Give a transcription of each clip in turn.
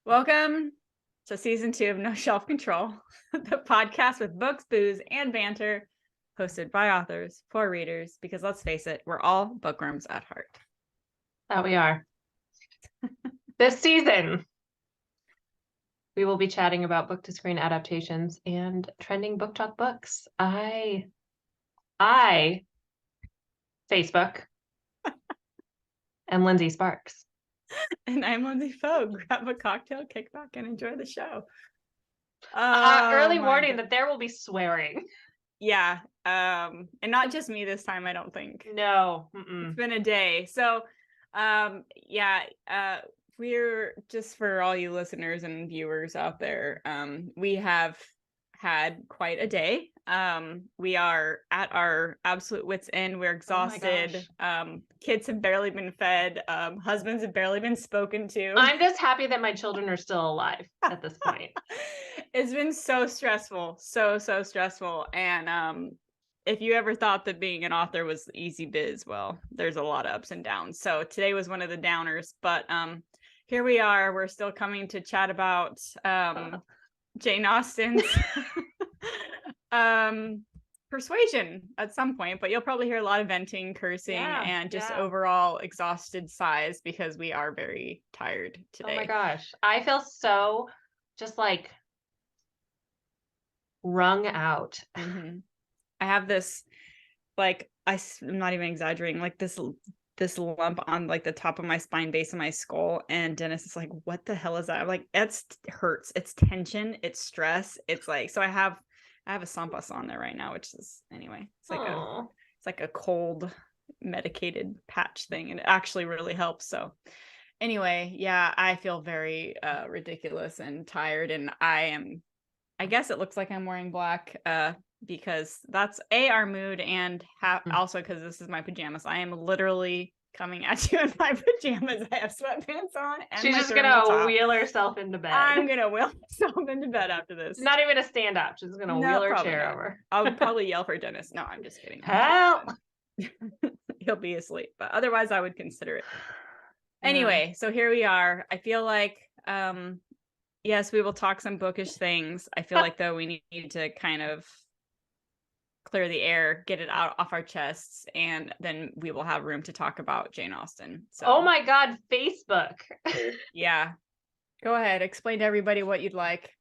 Welcome to season 2 of No Shelf Control, the podcast with books, booze, and banter, hosted by authors for readers, because let's face it, we're all bookworms at heart. That we are. This season, we will be chatting about book-to-screen adaptations and trending book talk books. I Facebook, and Lindsey Sparks. And I'm Lindsey Pogue. Grab a cocktail, kick back, and enjoy the show. Early warning that there will be swearing. Yeah, and not just me this time, I don't think. No. It's been a day. So, we're just for all you listeners and viewers out there, we have had quite a day. We are at our absolute wits' end. We're exhausted. Kids have barely been fed. Husbands have barely been spoken to. I'm just happy that my children are still alive at this point. It's been so stressful, so stressful. And if you ever thought that being an author was easy biz, well, there's a lot of ups and downs. So today was one of the downers, but here we are. We're still coming to chat about Jane Austen's Persuasion at some point, but you'll probably hear a lot of venting, cursing, and just overall exhausted sighs because we are very tired today. Oh my gosh. I feel so just like wrung out. Mm-hmm. I have this, like, I'm not even exaggerating, like this lump on like the top of my spine, base of my skull, and Dennis is like, what the hell is that? I'm like, it hurts, it's tension, it's stress, it's like, so I have a Sampas on there right now, which is, anyway, it's like a cold medicated patch thing, and it actually really helps. So anyway, yeah, I feel very ridiculous and tired, and I guess it looks like I'm wearing black because that's our mood, and also because this is my pajamas. I am literally coming at you in my pajamas. I have sweatpants on, and she's just gonna wheel herself into bed. I'm gonna wheel myself into bed after this. Not even a stand up. She's gonna wheel her chair over. I'll probably yell for Dennis. No, I'm just kidding. Help! He'll be asleep, but otherwise I would consider it. Anyway, so here we are. I feel like yes, we will talk some bookish things. I feel like though we need to kind of clear the air, get it out off our chests, and then we will have room to talk about Jane Austen. So, oh my God, Facebook. Yeah, go ahead, explain to everybody what you'd like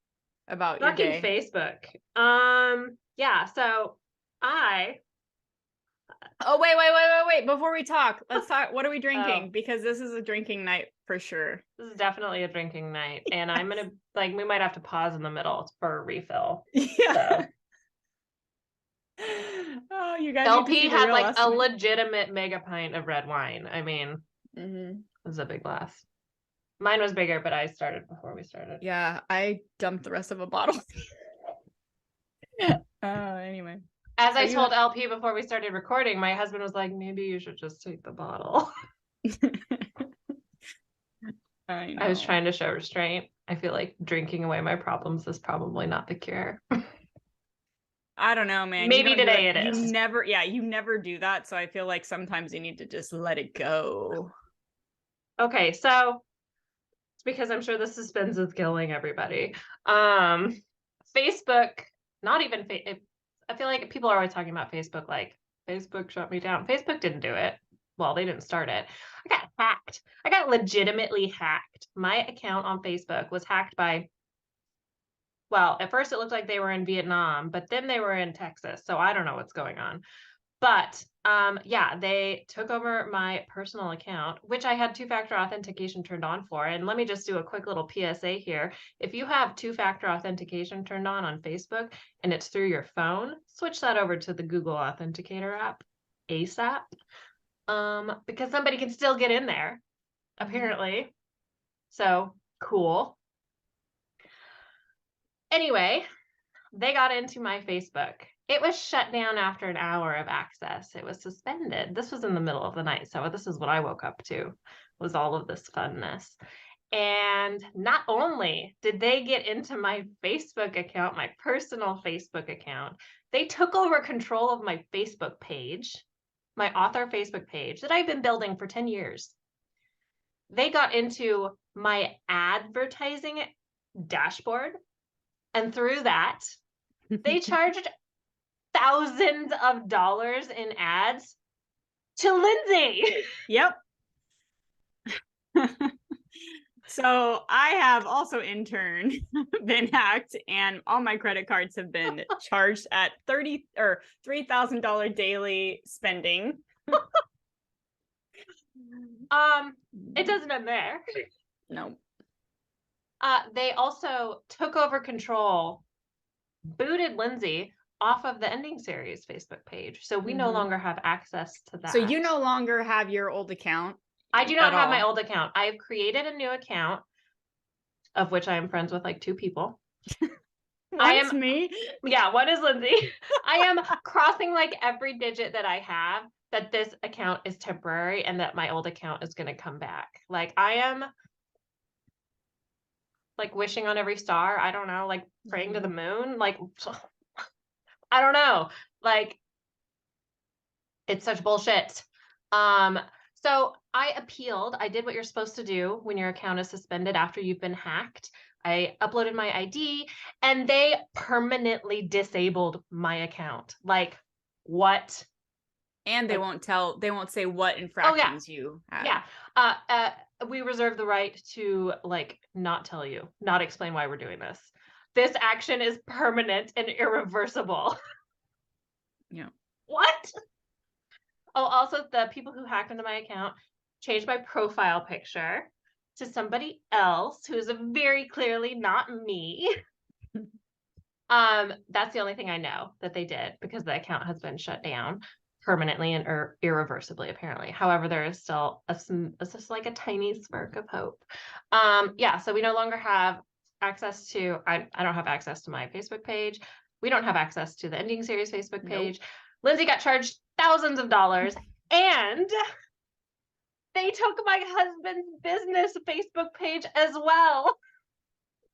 about your day. Facebook. Yeah. So Oh wait! Before we talk, let's talk. What are we drinking? Because this is a drinking night for sure. This is definitely a drinking night, and I'm gonna we might have to pause in the middle for a refill. Yeah. So. Oh, you guys! LP had like a legitimate mega pint of red wine. I mean, it was a big glass. Mine was bigger, but I started before we started. Yeah, I dumped the rest of a bottle. Anyway. As I told LP before we started recording, my husband was like, maybe you should just take the bottle. I was trying to show restraint. I feel like drinking away my problems is probably not the cure. I don't know, man. Maybe today it is. You never do that. So I feel like sometimes you need to just let it go. Okay, so it's because I'm sure the suspense is killing everybody. Facebook, not even I feel like people are always talking about Facebook, like Facebook shut me down. Facebook didn't do it. Well, they didn't start it. I got hacked. I got legitimately hacked. My account on Facebook was hacked by, well, at first it looked like they were in Vietnam, but then they were in Texas. So I don't know what's going on. But they took over my personal account, which I had two-factor authentication turned on for. And let me just do a quick little PSA here. If you have two-factor authentication turned on Facebook and it's through your phone, switch that over to the Google Authenticator app ASAP. Because somebody can still get in there, apparently. So cool. Anyway, they got into my Facebook. It was shut down after an hour of access. It was suspended. This was in the middle of the night. So this is what I woke up to, was all of this funness. And not only did they get into my Facebook account, my personal Facebook account, they took over control of my Facebook page, my author Facebook page that I've been building for 10 years. they got into my advertising dashboard, and through that, they charged thousands of dollars in ads to Lindsey. Yep. So I have also in turn been hacked, and all my credit cards have been charged at $3,000 daily spending. It doesn't end there. No. They also took over control, booted Lindsey off of the Ending Series Facebook page. So we no longer have access to that. So you no longer have your old account? I do not have my old account. I have created a new account, of which I am friends with like 2 people. One's me. Yeah, one is Lindsey. I am crossing like every digit that I have that this account is temporary and that my old account is going to come back. Like I am like wishing on every star. I don't know, like praying to the moon. Like, I don't know. Like, it's such bullshit. So I appealed. I did what you're supposed to do when your account is suspended after you've been hacked. I uploaded my ID and they permanently disabled my account. Like, what? And they won't say what infractions you had. Yeah. We reserve the right to like not tell you, not explain why we're doing this. This action is permanent and irreversible. Yeah. What? Oh, also the people who hacked into my account changed my profile picture to somebody else who is very clearly not me. That's the only thing I know that they did because the account has been shut down permanently and irreversibly, apparently. However, there is still just like a tiny spark of hope. Yeah, so we no longer have access to, I don't have access to my Facebook page. We don't have access to the Ending Series Facebook page. Nope. Lindsey got charged thousands of dollars and they took my husband's business Facebook page as well.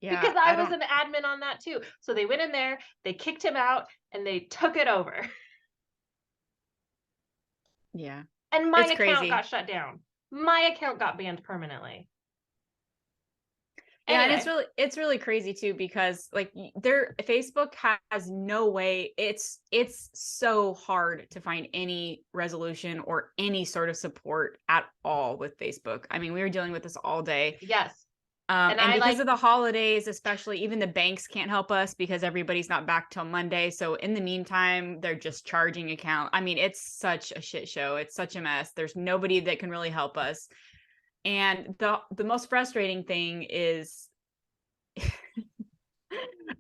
Yeah, because I was an admin on that too. So they went in there, they kicked him out, and they took it over. Yeah. And my account got shut down. My account got banned permanently. Yeah, anyway. And it's really crazy too, because like Facebook has no way. It's so hard to find any resolution or any sort of support at all with Facebook. I mean, we were dealing with this all day. Yes. And because of the holidays, especially, even the banks can't help us because everybody's not back till Monday. So in the meantime, they're just charging account. I mean, it's such a shit show. It's such a mess. There's nobody that can really help us. And the most frustrating thing is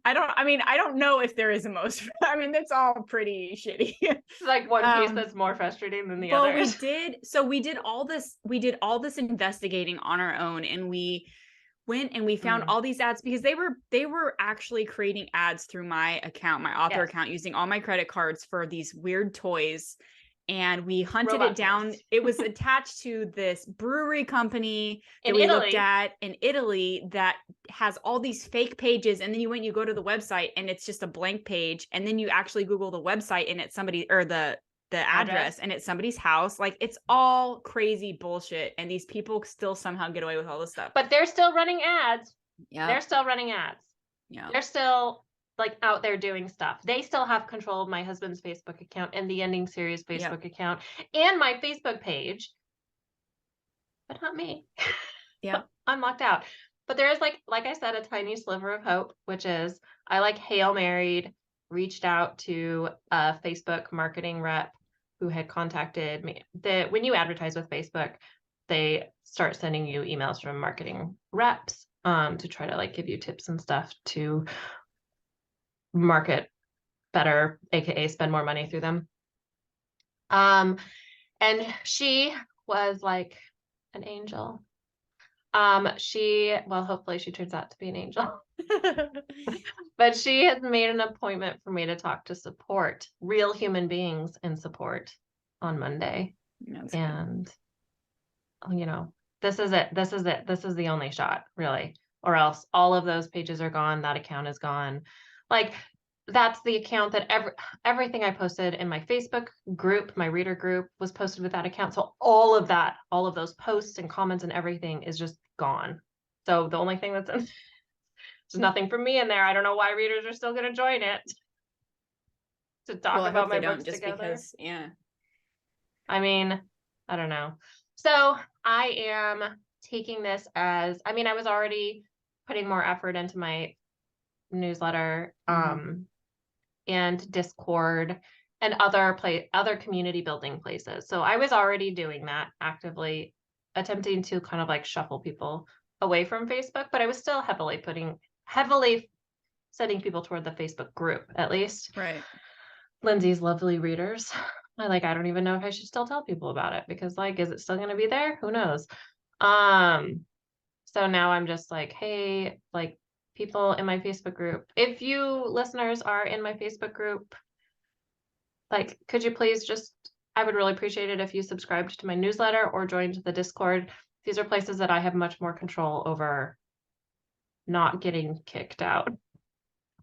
I don't know if there is a most. I mean, it's all pretty shitty. It's like one piece that's more frustrating than the other. We did all this investigating on our own, and we went and we found all these ads because they were actually creating ads through my account, my author account, using all my credit cards for these weird toys. And we hunted it down. It was attached to this brewery company that we looked at in Italy that has all these fake pages. And then you go to the website and it's just a blank page. And then you actually Google the website and it's somebody, or the address, and it's somebody's house. Like, it's all crazy bullshit. And these people still somehow get away with all this stuff. But they're still running ads. Yeah. They're still running ads. Yeah. They're still like out there doing stuff. They still have control of my husband's Facebook account and the Ending Series Facebook account and my Facebook page, but not me. Yeah. I'm locked out. But there is like I said, a tiny sliver of hope, which is I like Hail Married, reached out to a Facebook marketing rep who had contacted me. When you advertise with Facebook, they start sending you emails from marketing reps to try to like give you tips and stuff to market better, aka spend more money through them. And she was like an angel. Hopefully she turns out to be an angel. But she has made an appointment for me to talk to support, real human beings in support, on Monday. And you know, this is it. This is the only shot, really. Or else all of those pages are gone. That account is gone. Like, that's the account that everything I posted in my Facebook group, my reader group, was posted with that account. So all of that, all of those posts and comments and everything is just gone. So the only thing that's in, there's nothing from me in there. I don't know why readers are still going to join it to talk Well, I about hope my they don't, books just together. because, yeah. I mean, I don't know. So I am taking this as, I mean, I was already putting more effort into my newsletter, and Discord and other community building places. So I was already doing that, actively attempting to kind of like shuffle people away from Facebook, but I was still heavily sending people toward the Facebook group, at least. Right. Lindsey's lovely readers. I don't even know if I should still tell people about it, because like, is it still going to be there? Who knows? So now I'm just like, hey, like, people in my Facebook group, if you listeners are in my Facebook group, like, could you please I would really appreciate it if you subscribed to my newsletter or joined the Discord. These are places that I have much more control over not getting kicked out.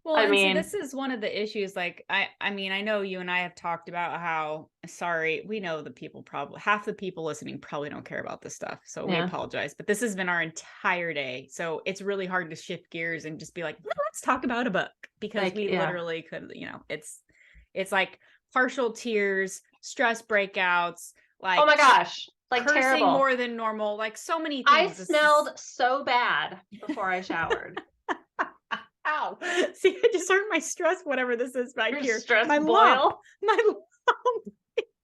Well, I and see, mean, this is one of the issues. Like, I mean, I know you and I have talked about how, sorry, we know the people probably, half the people listening probably don't care about this stuff. So we yeah, apologize, but this has been our entire day. So it's really hard to shift gears and just be like, "Well, let's talk about a book," because like, we yeah. literally could, it's like partial tears, stress breakouts, like, Oh my gosh, like cursing terrible. more than normal, like so many I things. smelled so bad before I showered. Ow. See, I just heard my stress, whatever this is back Your here. stress My boil. lump. My lump.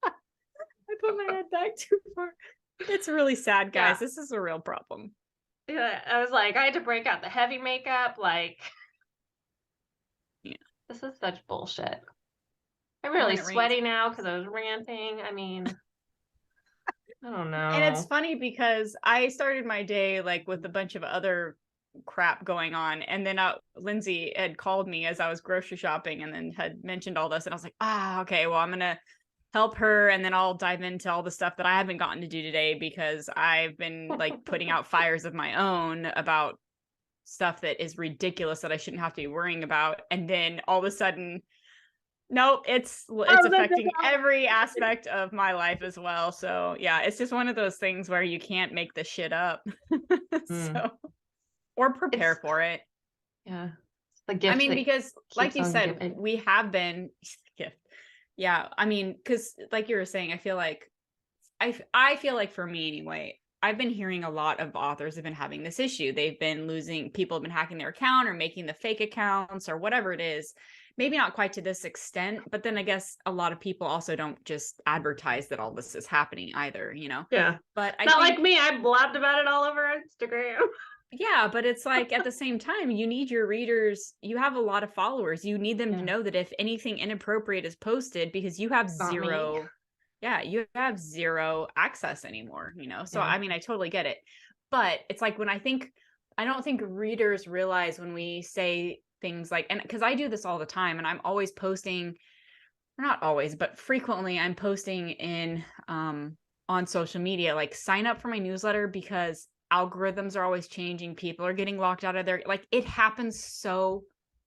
I put my head back too far. It's really sad, guys. Yeah. This is a real problem. Yeah, I was like, I had to break out the heavy makeup. Like, Yeah. this is such bullshit. I'm really When it sweaty rains. now because I was ranting. I mean, I don't know. And it's funny because I started my day like with a bunch of other crap going on, and then Lindsey had called me as I was grocery shopping and then had mentioned all this, and I was like, okay, well, I'm gonna help her, and then I'll dive into all the stuff that I haven't gotten to do today, because I've been like putting out fires of my own about stuff that is ridiculous that I shouldn't have to be worrying about. And then all of a sudden, nope, it's affecting every aspect of my life as well. So yeah, it's just one of those things where you can't make the shit up. So, or prepare for it. Yeah. It's the gift. I mean, because like you said, giving. we have been gift. Yeah. I mean, because like you were saying, I feel like for me anyway, I've been hearing a lot of authors have been having this issue. They've been losing, people have been hacking their account or making the fake accounts or whatever it is. Maybe not quite to this extent, but then I guess a lot of people also don't just advertise that all this is happening either, you know? Yeah. But I Not think, like me. I blabbed about it all over Instagram. yeah, but it's like at the same time, you need your readers, you have a lot of followers. You need them to know that if anything inappropriate is posted, because you have zero access anymore, you know? So, I mean, I totally get it. But it's like when I don't think readers realize when we say things like, and because I do this all the time and I'm always posting, not always, but frequently I'm posting in, on social media, like sign up for my newsletter because algorithms are always changing. People are getting locked out of their, like it happens so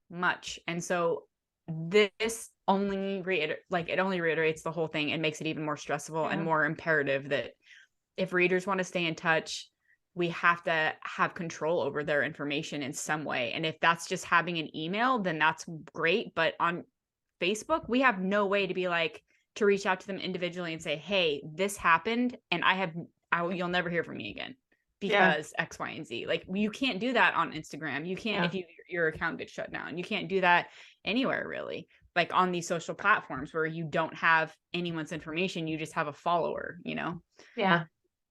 much. And so this only reiterates the whole thing and makes it even more stressful and more imperative that if readers want to stay in touch, we have to have control over their information in some way. And if that's just having an email, then that's great. But on Facebook, we have no way to be like, to reach out to them individually and say, hey, this happened and you'll never hear from me again because X, Y, and Z. Like you can't do that on Instagram. You can't, if your account gets shut down, you can't do that anywhere really. Like on these social platforms where you don't have anyone's information, you just have a follower, you know? Yeah.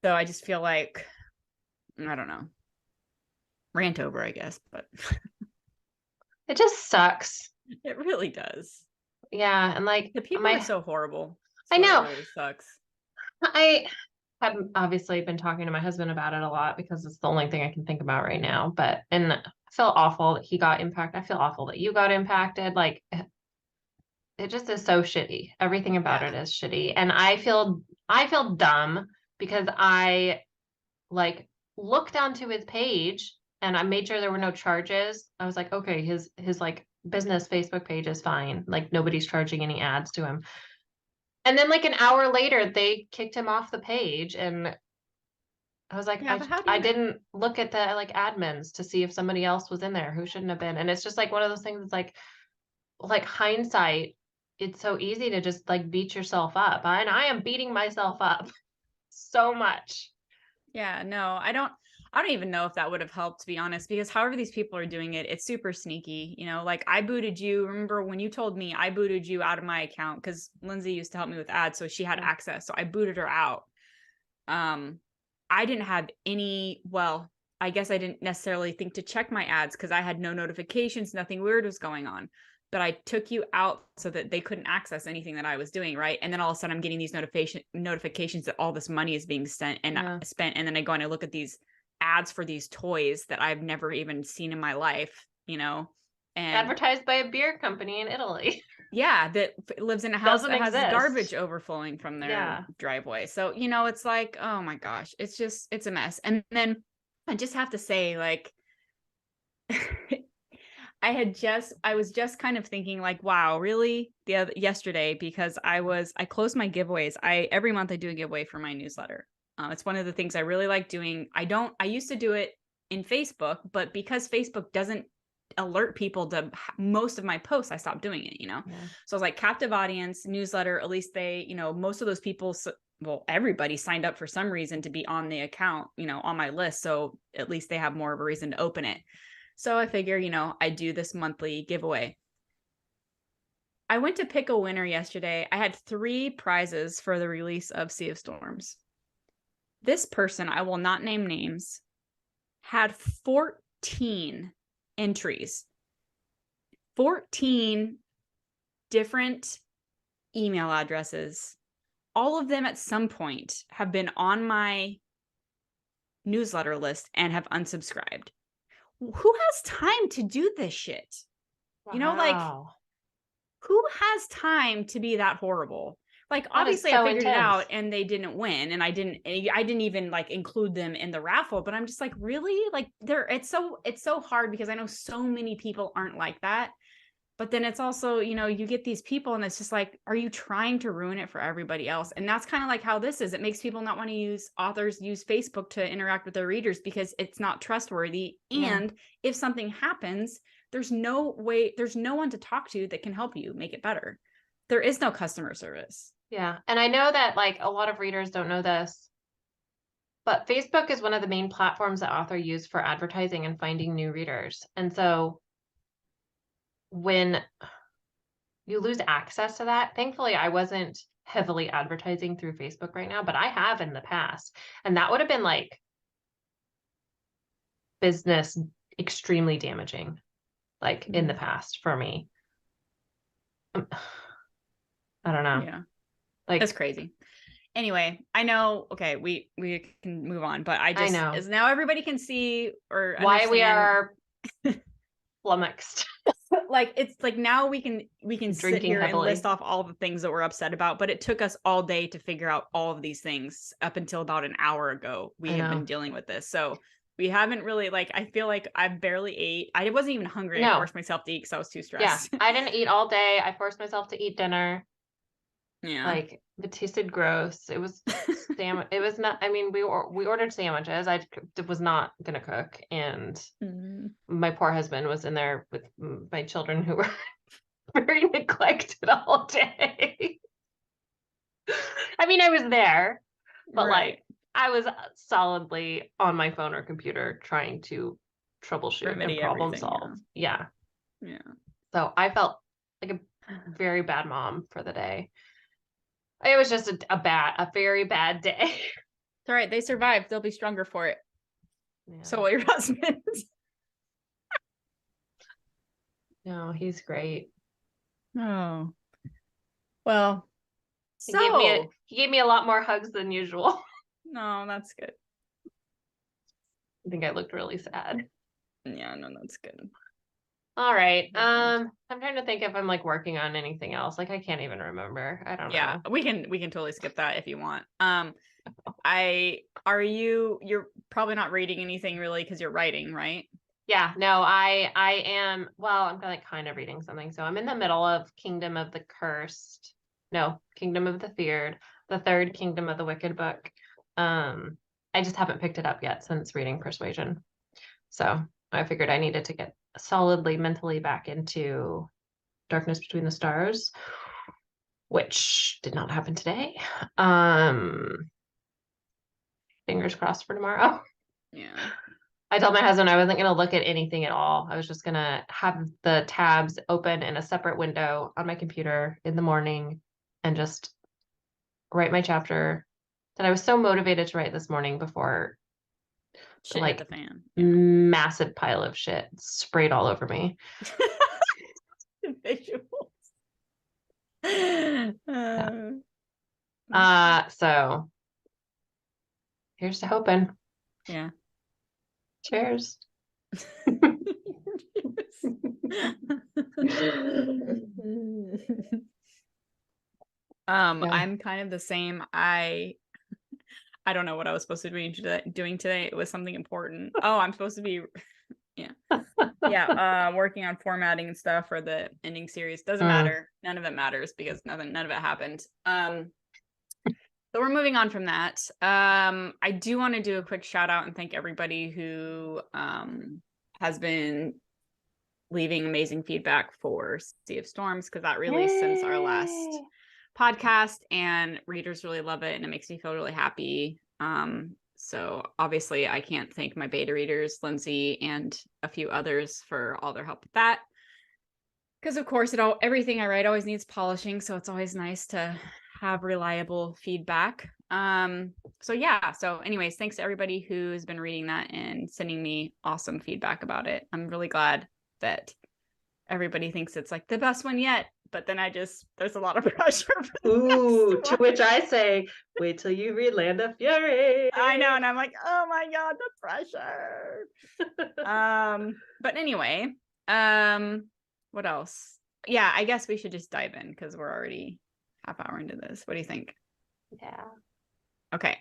So I just feel like, I don't know, rant over, I guess, but it just sucks. It really does. Yeah. And like the people are so horrible. I know. It really sucks. I have obviously been talking to my husband about it a lot because it's the only thing I can think about right now. And I feel awful that he got impacted. I feel awful that you got impacted. Like it just is so shitty. Everything about it is shitty. And I feel dumb because I like looked onto his page and I made sure there were no charges. I was like, okay, his like business Facebook page is fine. Like nobody's charging any ads to him. And then like an hour later, they kicked him off the page, and I was like, Yeah, but how do I you know? didn't look at the like admins to see if somebody else was in there who shouldn't have been. And it's just like one of those things that's like hindsight, it's so easy to just like beat yourself up. And I am beating myself up so much. Yeah, no, I don't even know if that would have helped, to be honest, because however these people are doing it, it's super sneaky. Like I booted you. Remember when you told me I booted you out of my account because Lindsey used to help me with ads, so she had Yeah. access. So I booted her out. I didn't have any, well, I guess I didn't necessarily think to check my ads because I had no notifications, nothing weird was going on. But I took you out so that they couldn't access anything that I was doing, right? And then all of a sudden I'm getting these notifications that all this money is being spent, and then I go and I look at these ads for these toys that I've never even seen in my life, and Advertised by a beer company in Italy. yeah, that lives in a house Doesn't that has exist. garbage overflowing from their Yeah. driveway. So, it's like, oh my gosh, it's a mess. And then I just have to say, like, I was just kind of thinking like, wow, really? Yesterday, because I closed my giveaways. Every month I do a giveaway for my newsletter. It's one of the things I really like doing. I used to do it in Facebook, but because Facebook doesn't alert people to most of my posts, I stopped doing it, Yeah. So I was like, captive audience newsletter, at least they, most of those people, well, everybody signed up for some reason to be on the account, on my list. So at least they have more of a reason to open it. So I figure, I do this monthly giveaway. I went to pick a winner yesterday. I had 3 prizes for the release of Sea of Storms. This person, I will not name names, had 14 entries, 14 different email addresses. All of them at some point have been on my newsletter list and have unsubscribed. Who has time to do this shit? Wow. Like, who has time to be that horrible? Like, obviously so I figured intense. it out and they didn't win, and I didn't even like include them in the raffle, but I'm just like, really? Like, it's so hard because I know so many people aren't like that. But then it's also, you get these people and it's just like, are you trying to ruin it for everybody else? And that's kind of like how this is. It makes people not want to use Facebook to interact with their readers because it's not trustworthy. And if something happens, there's no one to talk to that can help you make it better. There is no customer service. Yeah. And I know that like a lot of readers don't know this, but Facebook is one of the main platforms that authors use for advertising and finding new readers. And so when you lose access to that, thankfully I wasn't heavily advertising through Facebook right now, but I have in the past. And that would have been like business extremely damaging, like in the past for me. I don't know. Yeah. Like, that's crazy. Anyway, I know. Okay, we can move on, but I know as now everybody can see or why understand we are flummoxed. Like, it's like now we can sit here heavily. and list off all the things that we're upset about, but it took us all day to figure out all of these things. Up until about an hour ago, we had been dealing with this, so we haven't really, like, I feel like I barely ate. I wasn't even hungry. I forced myself to eat because I was too stressed. Yeah, I didn't eat all day. I forced myself to eat dinner. Yeah, like it tasted gross. It was it was not. I mean, we ordered sandwiches. I was not gonna cook, and my poor husband was in there with my children who were very neglected all day. I mean, I was there, but like I was solidly on my phone or computer trying to troubleshoot and problem solve. Yeah. So I felt like a very bad mom for the day. It was just a very bad day. It's all right. They survived. They'll be stronger for it. Yeah. So will your husband. No, he's great. Oh. Well, he gave me a lot more hugs than usual. No, that's good. I think I looked really sad. Yeah, no, that's good. All right. I'm trying to think if I'm like working on anything else. Like I can't even remember. I don't know. Yeah, we can totally skip that if you want. You're probably not reading anything really because you're writing, right? Yeah, no, I am, well, I'm like kind of reading something. So I'm in the middle of Kingdom of the Cursed. No, Kingdom of the Feared, the third Kingdom of the Wicked book. I just haven't picked it up yet since reading Persuasion. So I figured I needed to get solidly mentally back into Darkness Between the Stars, which did not happen today. Fingers crossed for tomorrow. Yeah. I told my husband I wasn't going to look at anything at all. I was just going to have the tabs open in a separate window on my computer in the morning and just write my chapter that I was so motivated to write this morning before Shit hit the fan. Yeah. massive pile of shit sprayed all over me. Visuals. So here's to hoping. Yeah. Cheers. Yeah. I'm kind of the same. I don't know what I was supposed to be doing today. It was something important. Oh, I'm supposed to be working on formatting and stuff for the ending series. Doesn't matter. None of it matters because none of it happened. So we're moving on from that. I do want to do a quick shout out and thank everybody who has been leaving amazing feedback for Sea of Storms, because that released since our last podcast and readers really love it and it makes me feel really happy. So obviously I can't thank my beta readers, Lindsey and a few others, for all their help with that. Because of course everything I write always needs polishing, so it's always nice to have reliable feedback. So anyways, thanks to everybody who's been reading that and sending me awesome feedback about it. I'm really glad that everybody thinks it's like the best one yet, but then there's a lot of pressure for to which I say, wait till you read Land of Fury. I know, and I'm like, oh my god, the pressure. But anyway, what else? Yeah, I guess we should just dive in because we're already half hour into this. What do you think? Yeah. Okay.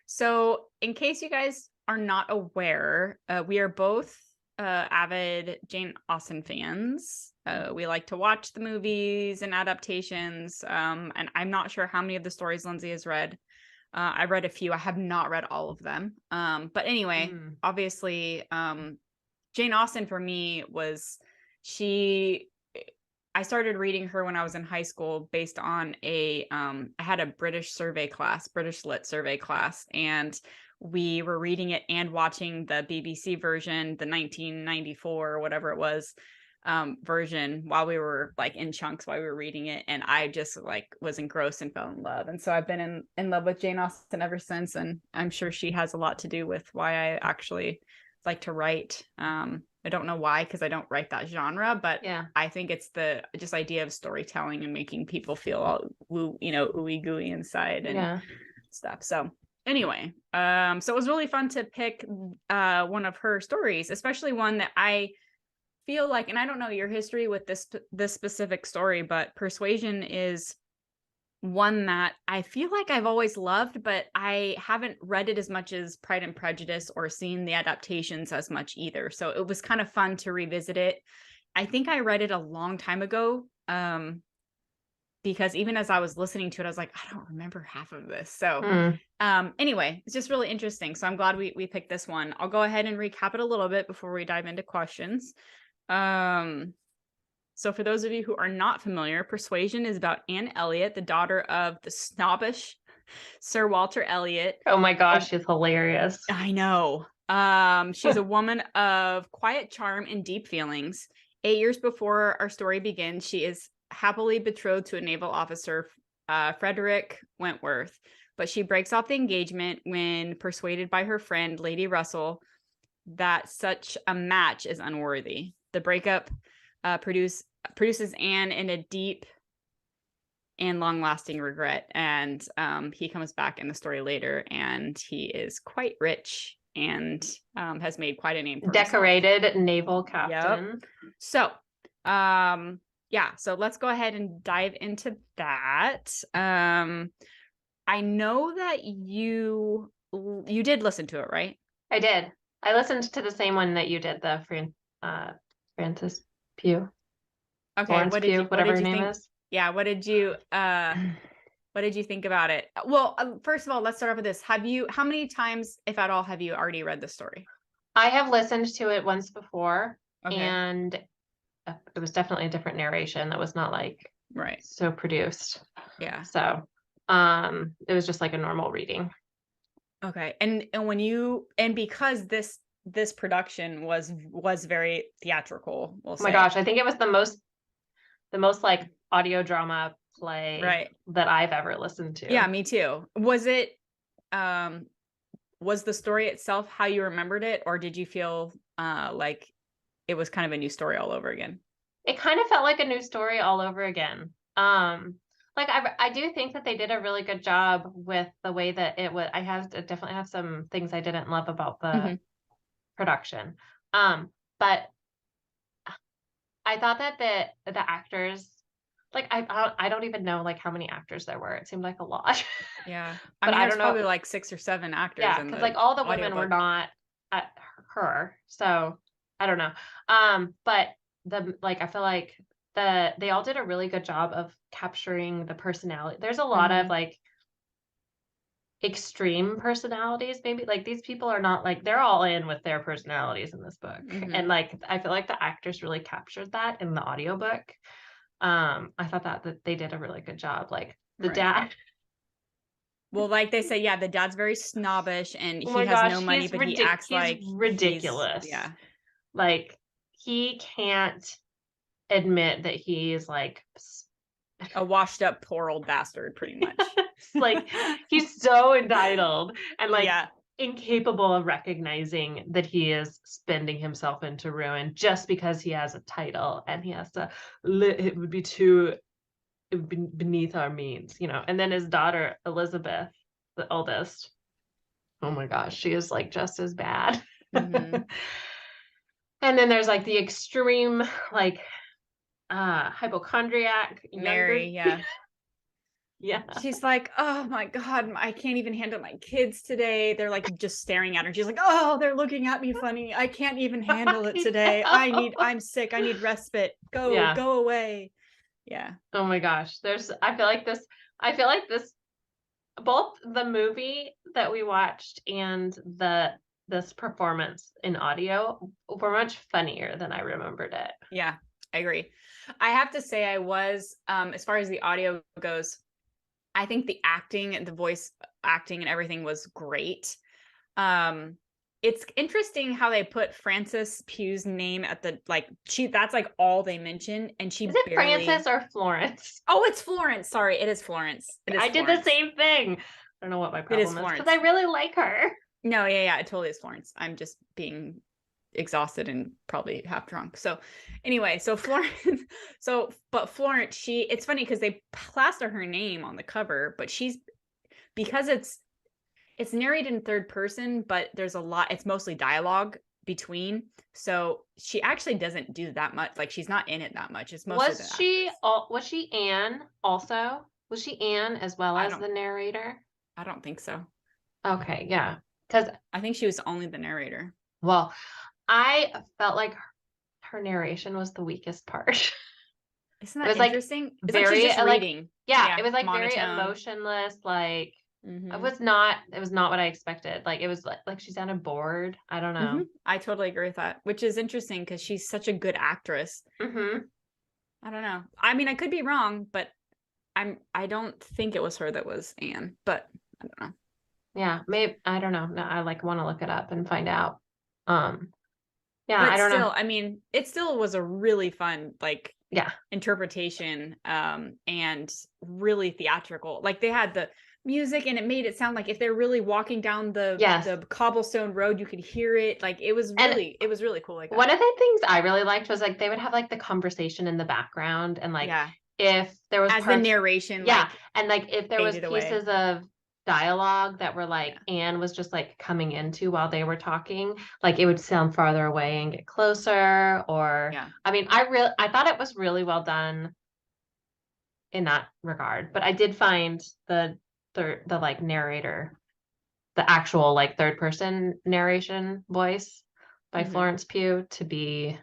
So in case you guys are not aware, we are both avid Jane Austen fans. We like to watch the movies and adaptations. And I'm not sure how many of the stories Lindsey has read. I've read a few. I have not read all of them. But anyway, obviously, Jane Austen for me I started reading her when I was in high school based on I had a British Lit survey class, and we were reading it and watching the BBC version, the 1994 or whatever it was, version while we were like in chunks while we were reading it. And I just like was engrossed and fell in love. And so I've been in love with Jane Austen ever since. And I'm sure she has a lot to do with why I actually like to write. I don't know why, because I don't write that genre, but yeah, I think it's the just idea of storytelling and making people feel all ooey gooey inside and stuff. So anyway, so it was really fun to pick one of her stories, especially one that I feel like, and I don't know your history with this specific story, but Persuasion is one that I feel like I've always loved, but I haven't read it as much as Pride and Prejudice or seen the adaptations as much either. So it was kind of fun to revisit it. I think I read it a long time ago, because even as I was listening to it, I was like, I don't remember half of this. So anyway, it's just really interesting. So I'm glad we picked this one. I'll go ahead and recap it a little bit before we dive into questions. So for those of you who are not familiar, Persuasion is about Anne Elliot, the daughter of the snobbish Sir Walter Elliot. Oh my gosh, she's hilarious. I know. She's a woman of quiet charm and deep feelings. 8 years before our story begins, she is happily betrothed to a naval officer, Frederick Wentworth, but she breaks off the engagement when persuaded by her friend, Lady Russell, that such a match is unworthy. The breakup produces Anne in a deep and long-lasting regret, and he comes back in the story later, and he is quite rich and has made quite a name for decorated himself. Naval captain. Yep. So so let's go ahead and dive into that. I know that you did listen to it, right? I did. I listened to the same one that you did, the Francis Pugh, Okay, Florence Pugh, what whatever did her you name think? is. Yeah, what did you think about it? Well, first of all, let's start off with this. How many times, if at all, have you already read the story? I have listened to it once before, Okay. and it was definitely a different narration that was not like Right. so produced. Yeah. So, it was just like a normal reading. Okay. And because this production was very theatrical, we'll Oh my say. gosh, I think it was the most like audio drama play Right. that I've ever listened Yeah, to. me too. Um was the story itself how you remembered it, or did you feel like it was kind of a new story all over again? It kind of felt like a new story all over again. Like I do think that they did a really good job with the way that it was. Definitely have some things I didn't love about the Mhm. production. But I thought that the actors, like I don't even know like how many actors there were. It seemed like a lot. Yeah. I But mean, I there's don't know. probably like 6 or 7 actors Yeah, in because the like all the women were audiobook. not at her, so I don't know. But I feel like they all did a really good job of capturing the personality. There's a lot of Mhm. like extreme personalities, maybe like these people are not like they're all in with their personalities in this book, and Mhm. like I feel like the actors really captured that in the audiobook. I thought that they did a really good job. Like the Right. dad, Well, like they say, yeah, the dad's very snobbish and oh he my has no gosh, money, but he acts he's like ridiculous. yeah, Like he can't admit that he's like a washed up poor old bastard pretty much. like he's so entitled and like Yeah. incapable of recognizing that he is spending himself into ruin just because he has a title and he has to it would be too it would be beneath our means, you know. And then his daughter Elizabeth, the oldest, oh my gosh, she is like just as bad. Mhm. And then there's like the extreme like hypochondriac younger. Mary, yeah. Yeah. She's like, "Oh my god, I can't even handle my kids today. They're like just staring at her." She's like, "Oh, they're looking at me funny. I can't even handle it I today. know. I'm sick. I need respite. Yeah. Go away." Yeah. Oh my gosh. I feel like this both the movie that we watched and this performance in audio were much funnier than I remembered it. Yeah, I agree. I have to say I was as far as the audio goes, I think the acting, the voice acting and everything was great. Um, it's interesting how they put Frances Pugh's name at the that's like all they mention and Is she it barely. Francis or Florence? Oh, it's Florence. Sorry, it is Florence. It is I did the Florence. same thing. I don't know what my It is problem is because I Florence. really like her. No, yeah, yeah, it totally is Florence. I'm just being exhausted and probably half drunk. So anyway, so Florence, but Florence, it's funny because they plaster her name on the cover, but because it's narrated in third person, but there's a lot, it's mostly dialogue between. So she actually doesn't do that much. Like she's not in it that much. It's mostly the actress. Was she Anne also? Was she Anne as well I as don't the narrator? I don't think so. Okay, yeah. Because, I think she was only the narrator. well, I felt like her narration was the weakest part. Isn't It that was like interesting? It's like she's very just like reading. yeah, it Yeah, was like very monotone. emotionless. Like Mhm. it was not what I expected. Like it was like she sounded bored. I don't know. I totally agree with that, which is interesting because she's such a good actress. Hmm. I don't know. I mean, I could be wrong, but I don't think it was her that was Anne, but I don't know. Yeah, maybe I don't know. No, I like want to look it up and find out. Um, yeah, But I don't know. still, I mean, it still was a really fun Yeah. interpretation and really theatrical. Like they had the music and it made it sound like if they're really walking down Yes. the cobblestone road, you could hear it. Like And it was really cool like that. one of the things I really liked was like they would have like the conversation in the background and like Yeah. if there was As the parts, narration yeah, and like if there was faded away. pieces of dialogue that were like Yeah. Anne was just like coming into while they were talking, like it would sound farther away and get closer or Yeah. I mean I thought it was really well done in that regard, but I did find the like narrator the actual like third person narration voice by Florence Pugh to be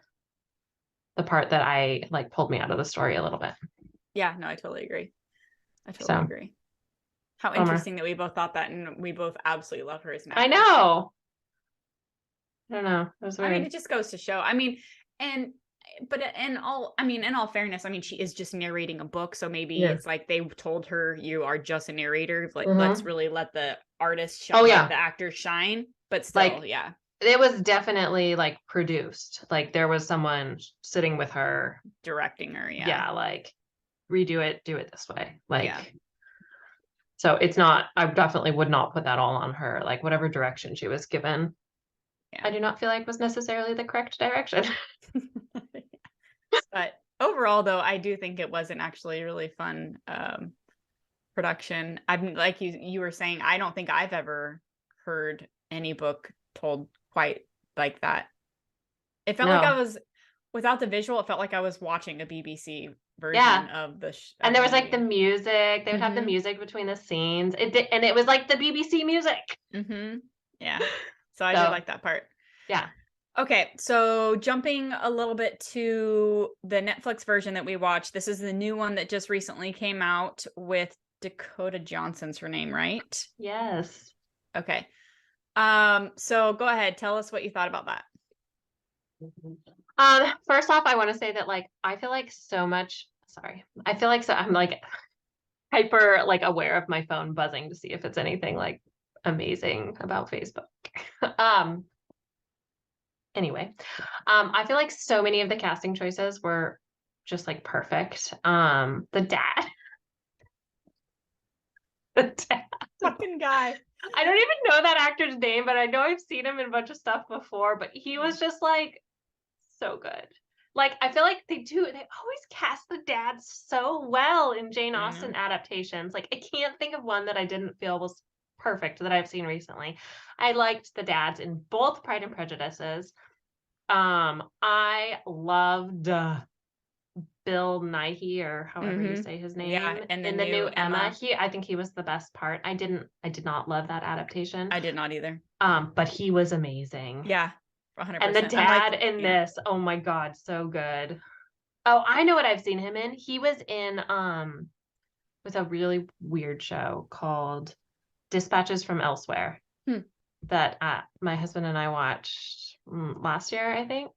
the part that I like pulled me out of the story a little bit. Yeah, no, I totally agree. Agree. How interesting that we both thought that, and we both absolutely love her as an actress. I know. I don't know. It was weird. I mean, it just goes to show. I mean, but in all fairness, I mean, she is just narrating a book, so maybe it's like they told her you are just a narrator. Like, let's really let the artist shine, the actors shine. But still, like, it was definitely like produced. Like there was someone sitting with her, directing her. Yeah, like redo it, do it this way. Like, so it's not. I definitely would not put that all on her. Like whatever direction she was given. I do not feel like was necessarily the correct direction. But overall, though, I do think it was an actually really fun production. I'm like you were saying, I don't think I've ever heard any book told quite like that. It felt like I was, without the visual, it felt like I was watching a BBC version of the and there was like the music. They would have the music between the scenes. It did, and it was like the BBC music. Yeah. So I did like that part. Yeah. Okay, so jumping a little bit to the Netflix version that we watched. This is the new one that just recently came out with Dakota Johnson's her name, right? Yes. Okay. So go ahead, tell us what you thought about that. First off, I want to say that like I feel like I'm like hyper like aware of my phone buzzing to see if it's anything like amazing about Facebook. Anyway, I feel like so many of the casting choices were just like perfect. The dad. Fucking guy. I don't even know that actor's name, but I know I've seen him in a bunch of stuff before, but he was just like so good. Like I feel like they always cast the dads so well in Jane Austen adaptations. Like I can't think of one that I didn't feel was perfect that I've seen recently. I liked the dads in both Pride and Prejudices. I loved Bill Nighy, or however you say his name, in the new Emma. I think he was the best part. I did not love that adaptation. I did not either. But he was amazing. Yeah, 100%. And the dad in this, oh my God, so good. Oh, I know what I've seen him in. He was in with a really weird show called Dispatches from Elsewhere that my husband and I watched last year, I think.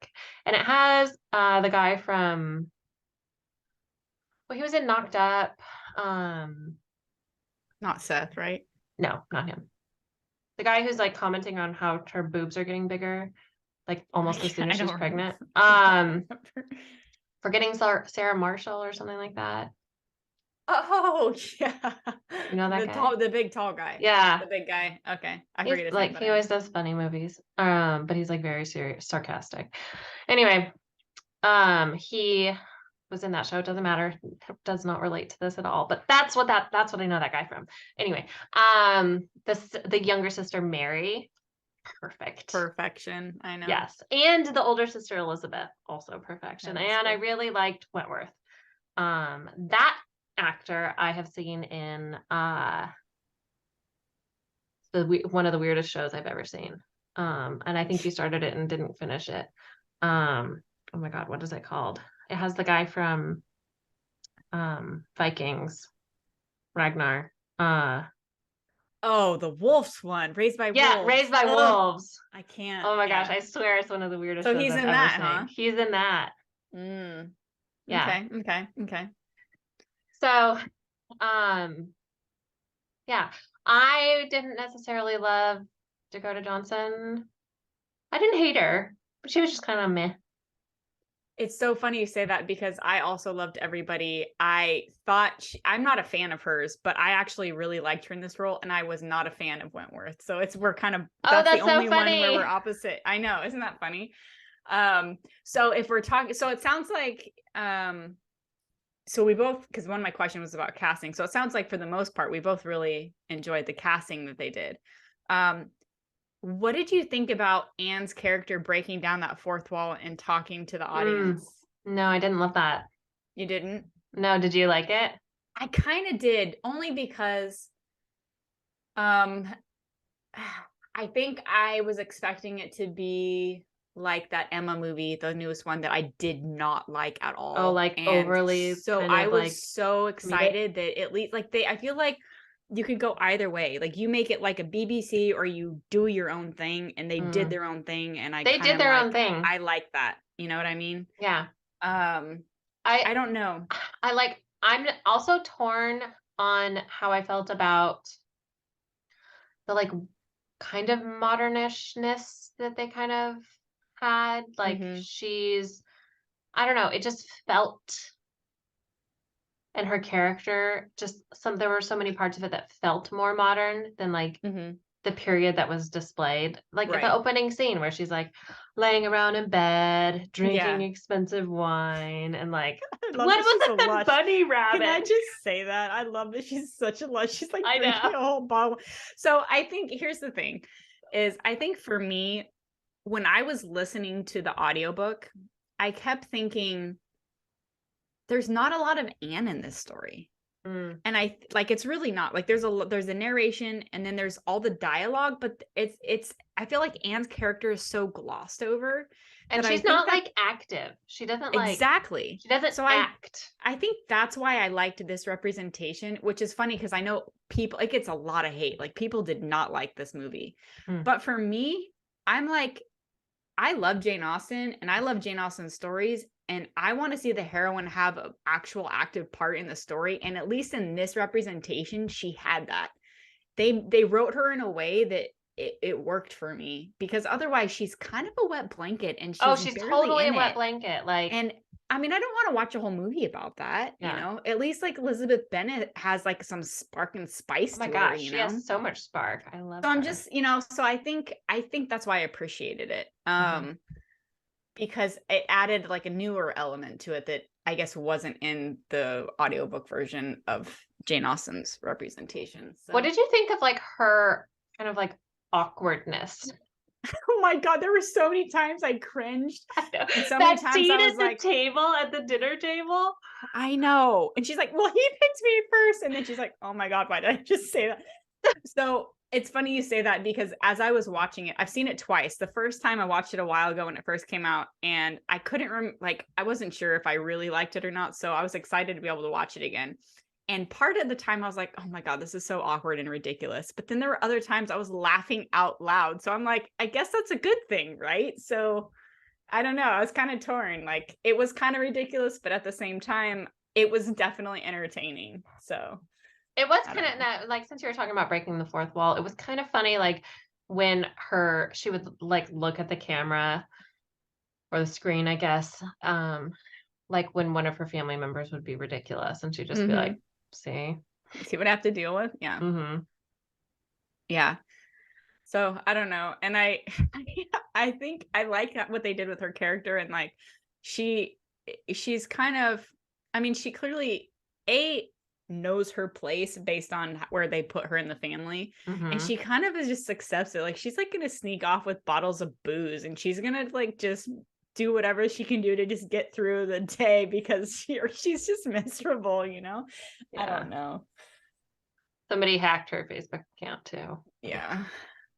And it has the guy from, well, he was in Knocked Up. Not Seth, right? No, not him. The guy who's like commenting on how her boobs are getting bigger, like almost as soon as she's pregnant. Forgetting Sarah Marshall or something like that. Oh yeah, you know that guy? The big tall guy. Yeah, the big guy. Okay, I forget his name. He always does funny movies. But he's like very serious, sarcastic. Anyway, he was in that show. It doesn't matter. It does not relate to this at all. But that's what I know that guy from. Anyway, the younger sister Mary, perfection. I know. Yes, and the older sister Elizabeth, also perfection. And I really liked Wentworth. That actor I have seen in one of the weirdest shows I've ever seen. And I think you started it and didn't finish it. Oh my God, what is it called? It has the guy from Vikings, Ragnar. Oh, the wolves one, Raised by Wolves. Yeah, Raised by Wolves. I can't. Oh my gosh, I swear it's one of the weirdest shows I've ever seen. Huh? He's in that. Yeah. Okay. So, yeah, I didn't necessarily love Dakota Johnson. I didn't hate her, but she was just kind of meh. It's so funny you say that because I also loved everybody. I thought I'm not a fan of hers, but I actually really liked her in this role, and I was not a fan of Wentworth. So we're kind of that's the only one where we're opposite. I know, isn't that funny? So if we're talking, so it sounds like so we both, because one of my questions was about casting. So it sounds like for the most part, we both really enjoyed the casting that they did. What did you think about Anne's character breaking down that fourth wall and talking to the audience? No, I didn't love that. You didn't? No, did you like it? I kind of did, only because I think I was expecting it to be like that Emma movie, the newest one that I did not like at Oh, all. like And overly so kind I of was like so comedic. excited that at least like I feel like you could go either way. Like you make it like a BBC or you do your own thing, and they did Mm. their own thing. And I They kind did of their own thing. I like that. You know what I mean? Yeah. Um, I I don't know. I like I'm also torn on how I felt about the like kind of modernishness that they kind of had. Like Mm-hmm. she's I don't know, it just felt and her character just some there were so many parts of it that felt more modern than like Mm-hmm. the period that was displayed. Like the Right. opening scene where she's like laying around in bed, drinking Yeah. expensive wine, and like, I love what that was she's a it? The lush. bunny Can I rabbit. just say that? I love that she's such a lush. She's like I know. drinking a whole bottle. So I think here's the thing is I think for me, when I was listening to the audiobook, I kept thinking there's not a lot of Anne in this story. Mm. And I like it's really not like there's a narration and then there's all the dialogue, but it's I feel like Anne's character is so glossed over And that I she's think not that like active. She doesn't like, exactly. she doesn't So act. I think that's why I liked this representation, which is funny because I know people it gets a lot of hate. Like people did not like this movie. Mm. But for me, I'm like, I love Jane Austen and I love Jane Austen's stories. And I want to see the heroine have an actual active part in the story. And at least in this representation, she had that. They wrote her in a way that it worked for me because otherwise she's kind of a wet blanket and Oh, she's she's barely totally a in wet it. blanket. Like, And I mean, I don't want to watch a whole movie about that, you yeah. know? At least like Elizabeth Bennet has like some spark and Oh spice my to her, gosh, you she know? has so much spark. I love So I'm her. just, so I think that's why I appreciated it. Hmm. Because it added like a newer element to it that I guess wasn't in the audiobook version of Jane Austen's representation. What So did you think of like her kind of like awkwardness? oh my god, there were so many times I cringed I know. and so many That times I scene was at the like, table, at the dinner table. I know. And she's like, well, he picked me first. And then she's like, oh my God, why did I just say that? So it's funny you say that because as I was watching it, I've seen it twice. The first time I watched it a while ago when it first came out, and I couldn't like, I wasn't sure if I really liked it or not. So I was excited to be able to watch it again. And part of the time I was like, oh my God, this is so awkward and ridiculous. But then there were other times I was laughing out loud. So I'm like, I guess that's a good thing, right? So I don't know. I was kind of torn. Like it was kind of ridiculous, but at the same time, it was definitely entertaining. So It was I kind don't know. of like, since you were talking about breaking the fourth wall, it was kind of funny, like when she would like look at the camera or the screen, I guess. Like when one of her family members would be ridiculous and she'd just be Mm-hmm. like, see. See what I have to deal with. Yeah. Mm-hmm. Yeah. So I don't know. And I think I like what they did with her character and like she she's kind of I mean, she clearly knows her place based on where they put her in the family. And Mm-hmm. she kind of is just accepts it. Like she's like gonna sneak off with bottles of booze and she's gonna like just do whatever she can do to just get through the day because she's just miserable, you know? I Yeah. don't know. Somebody hacked her Facebook account too. Yeah,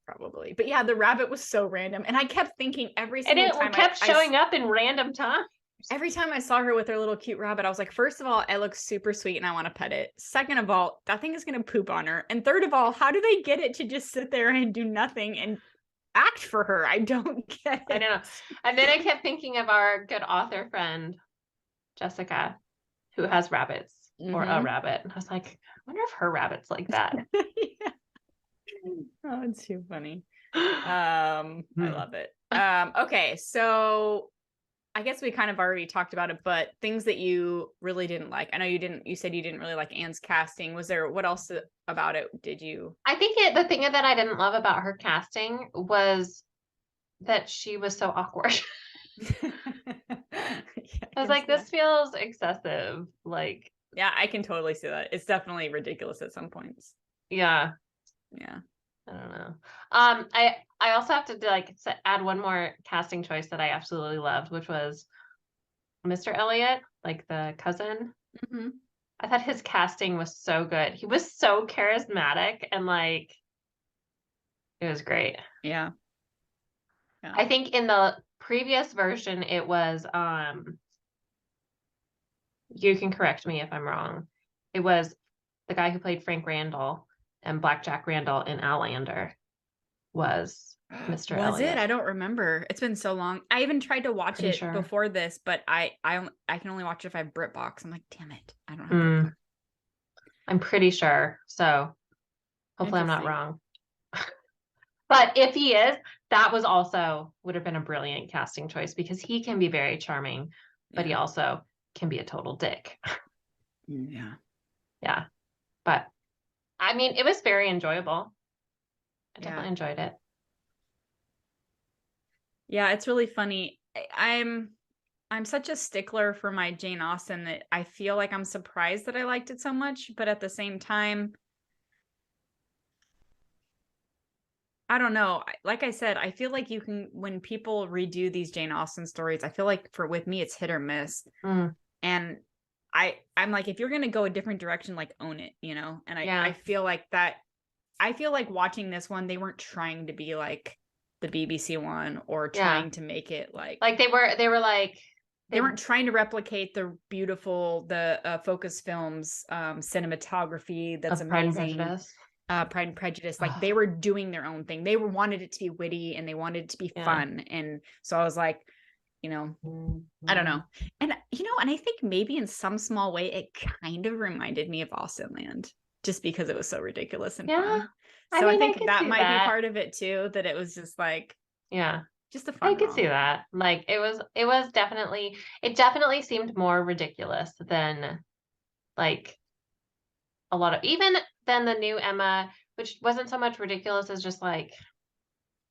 probably. But yeah, the rabbit was so random. And I kept thinking And it kept showing up in random times. every time I saw her with her little cute rabbit, I was like, first of all, it looks super sweet and I want to pet it. Second of all, that thing is going to poop on her. And third of all, how do they get it to just sit there and do nothing and act for her? I don't get I it. know. And then I kept thinking of our good author friend, Jessica, who has rabbits or a Mm-hmm. rabbit. And I was like, I wonder if her rabbit's like that. Yeah. Oh, it's too funny. I Hmm. love it. Okay, so I guess we kind of already talked about it, but things that you really didn't like. I know you said you didn't really like Anne's casting. Was there, what else about it did you? I think the thing that I didn't love about her casting was that she was so awkward. Yeah, I I was can like, see this that. feels excessive. Like, Yeah, I can totally see that. It's definitely ridiculous at some points. yeah, Yeah. I don't know. I also have to like add one more casting choice that I absolutely loved, which was Mr. Elliot, like the cousin. Mm-hmm. I thought his casting was so good. He was so charismatic and like It was great. Yeah. I think in the previous version, it was, you can correct me if I'm wrong. It was the guy who played Frank Randall and Blackjack Randall in Outlander was Mr. Was it? Elliot. I don't remember. It's been so long. I even tried to watch Pretty it sure. before this, but I can only watch it if I have BritBox. I'm like, damn it, I don't have Mm, BritBox. I'm pretty sure. So hopefully I'm not Interesting. wrong. But if he is, that was also would have been a brilliant casting choice because he can be very charming, but he Yeah. also can be a total dick. Yeah. Yeah. But I mean, it was very enjoyable. I Yeah. definitely enjoyed it. Yeah, it's really funny. I'm such a stickler for my Jane Austen that I feel like I'm surprised that I liked it so much, but at the same time, I don't know. Like I said, I feel like you can when people redo these Jane Austen stories, I feel like with me it's hit or miss. Mm, And I'm like, if you're gonna go a different direction, like own it, you know? And I yeah. feel like that I feel like watching this one, they weren't trying to be like the BBC one or Yeah. trying to make it Like they were like they weren't trying to replicate the Focus Films cinematography that's of Pride and amazing. Prejudice. Pride and Prejudice, like they were doing their own thing. They wanted it to be witty and they wanted it to be Yeah. fun. And so I was like, you know, I don't Mm-hmm. know. And and I think maybe in some small way it kind of reminded me of Austenland just because it was so ridiculous and Yeah. fun. I So I mean, I think could that see might be that. part of it too, that it was just like Yeah. just a I fun could see romp. that. Like it was definitely it definitely seemed more ridiculous than like a lot of even than the new Emma, which wasn't so much ridiculous as just like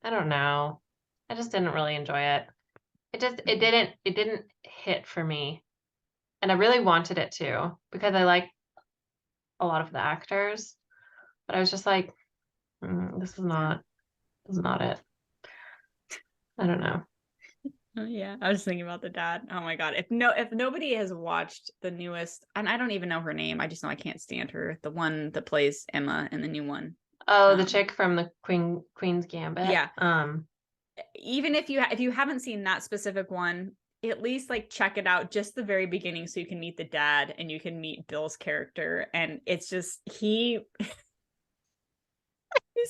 I don't know. I just didn't really enjoy it. Mhm. It didn't hit for me. And I really wanted it to because I like a lot of the actors, but I was just like, Yeah. this is not it. I don't know. Oh, yeah, I was thinking about the dad. Oh my god! If nobody has watched the newest, and I don't even know her name, I just know I can't stand her. The one that plays Emma in the new one. Oh, the Um, chick from the Queen's Gambit. yeah. Even if you haven't seen that specific one, at least like check it out just the very beginning so you can meet the dad and you can meet Bill's character, and it's just he's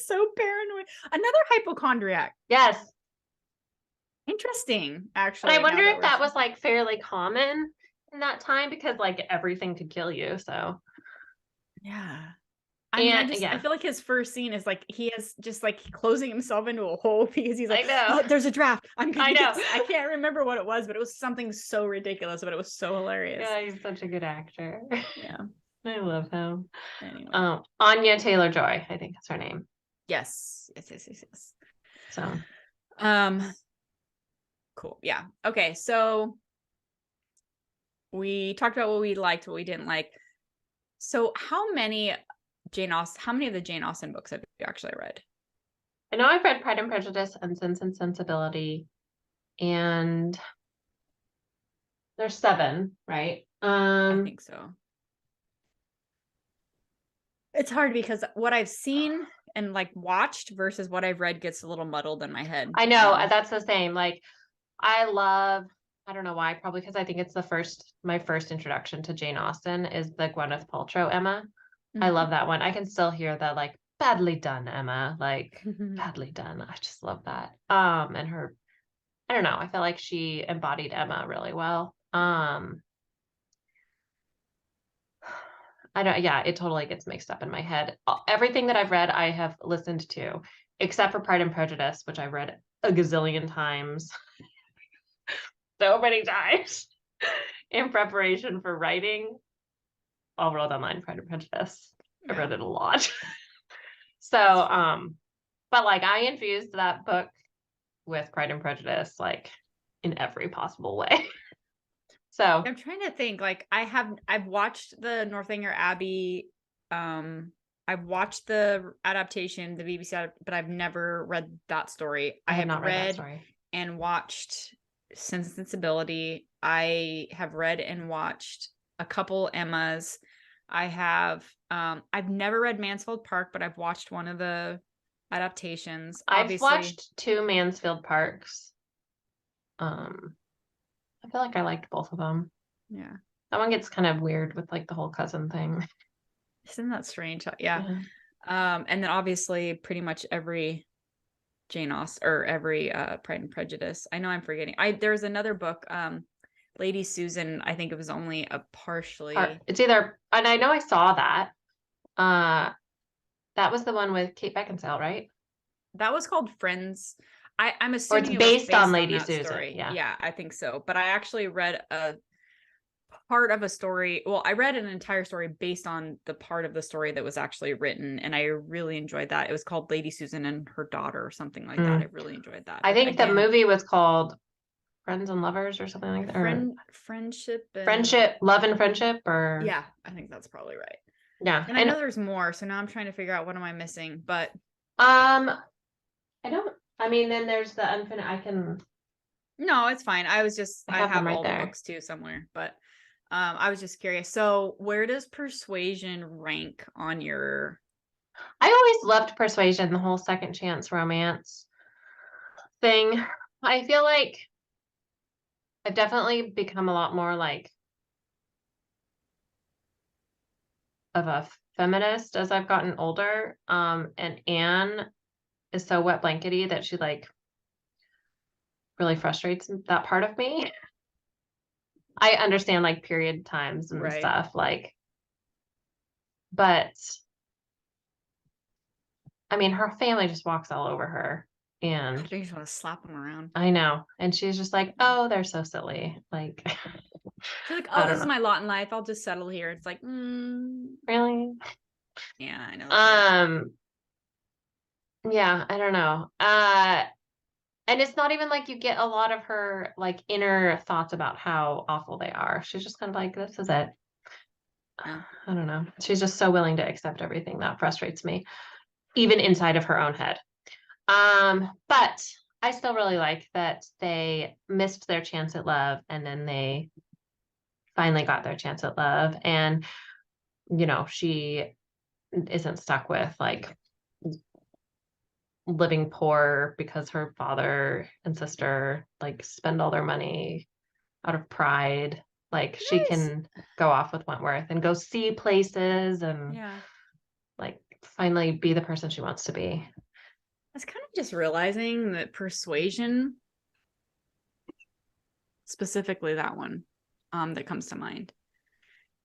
so paranoid. Another hypochondriac. Yes. Interesting, But I actually. Now wonder that if we're that was like fairly common in that time because like everything could kill you. So, yeah. I mean, and I yeah, feel like his first scene is like he is just like closing himself into a hole because he's I like, know. oh, there's a draft. I'm I gonna know. get. I can't remember what it was, but it was something so ridiculous, but it was so hilarious. Yeah, he's such a good actor. Yeah. I love him. Anyway. Anya Taylor-Joy, I think is her name. Yes. Yes. Yes. Yes. Yes. So, Um. Cool. Yeah. Okay. So we talked about what we liked, what we didn't like. So how many of the Jane Austen books have you actually read? I know I've read Pride and Prejudice and Sense and Sensibility, and there's 7, right? I think so. It's hard because what I've seen and like watched versus what I've read gets a little muddled in my head. I know that's the same. Like, I love, I don't know why, probably because I think it's my first introduction to Jane Austen is the Gwyneth Paltrow Emma. I love that one. I can still hear the like, badly done, Emma, like, badly done. I just love that. And her, I don't know, I feel like she embodied Emma really well. I don't, yeah, it totally gets mixed up in my head. Everything that I've read, I have listened to, except for Pride and Prejudice, which I read a gazillion times, so many times in preparation for writing All World Online Pride and Prejudice. I Yeah. read it a lot. So, but like I infused that book with Pride and Prejudice, like in every possible way. So, I'm trying to think. Like I've watched the Northanger Abbey. I've watched the adaptation, the BBC, but I've never read that story. I I have have not read that read story. and watched Sense and Sensibility. I have read and watched a couple Emmas. I've never read Mansfield Park, but I've watched one of the Adaptations, I've obviously. watched 2 Mansfield Parks. I feel like I liked both of them. Yeah. That one gets kind of weird with like the whole cousin thing. Isn't that strange? Yeah. Yeah. And then obviously pretty much every Jane Austen or every Pride and Prejudice. I know I'm forgetting. There's another book, Lady Susan. I think it was only a partially. It's either, and I know I saw that. That was the one with Kate Beckinsale, right? That was called Friends. I'm Or it's assuming it was based on based on Lady that Susan. story. Yeah. Yeah, I think so. But I actually read a part of a story. Well, I read an entire story based on the part of the story that was actually written, and I really enjoyed that. It was called Lady Susan and Her Daughter or something like that. I really enjoyed that. I But think the again, movie was called Friends and Lovers or something like that. Or friendship and Friendship, Love and Friendship, or yeah, I think that's probably right. yeah. And I know there's more, so now I'm trying to figure out what am I missing. But I don't. I mean, then there's the unfinished. no, it's fine. I have them have right all the there. books too somewhere, but I was just curious. So where does Persuasion rank on your I always loved Persuasion, the whole second chance romance thing. I feel like I've definitely become a lot more like of a feminist as I've gotten older. And Anne is so wet blankety that she like really frustrates that part of me. I understand like period times and right? stuff, like, but I mean, her family just walks all over her. And I just want to slap them around. I know. And she's just like, oh, they're so silly. Like, She's like, I oh, don't this is know. my lot in life. I'll just settle here. It's like, Really? yeah, I know. It's hard. Yeah, I don't know. And it's not even like you get a lot of her like inner thoughts about how awful they are. She's just kind of like, this is it. Yeah. I don't know. She's just so willing to accept everything. That frustrates me, even inside of her own head. But I still really like that they missed their chance at love and then they finally got their chance at love. And, you know, she isn't stuck with like living poor because her father and sister like spend all their money out of pride. Like she Nice. can go off with Wentworth and go see places and Yeah. like finally be the person she wants to be. I was kind of just realizing that Persuasion, specifically that one, that comes to mind,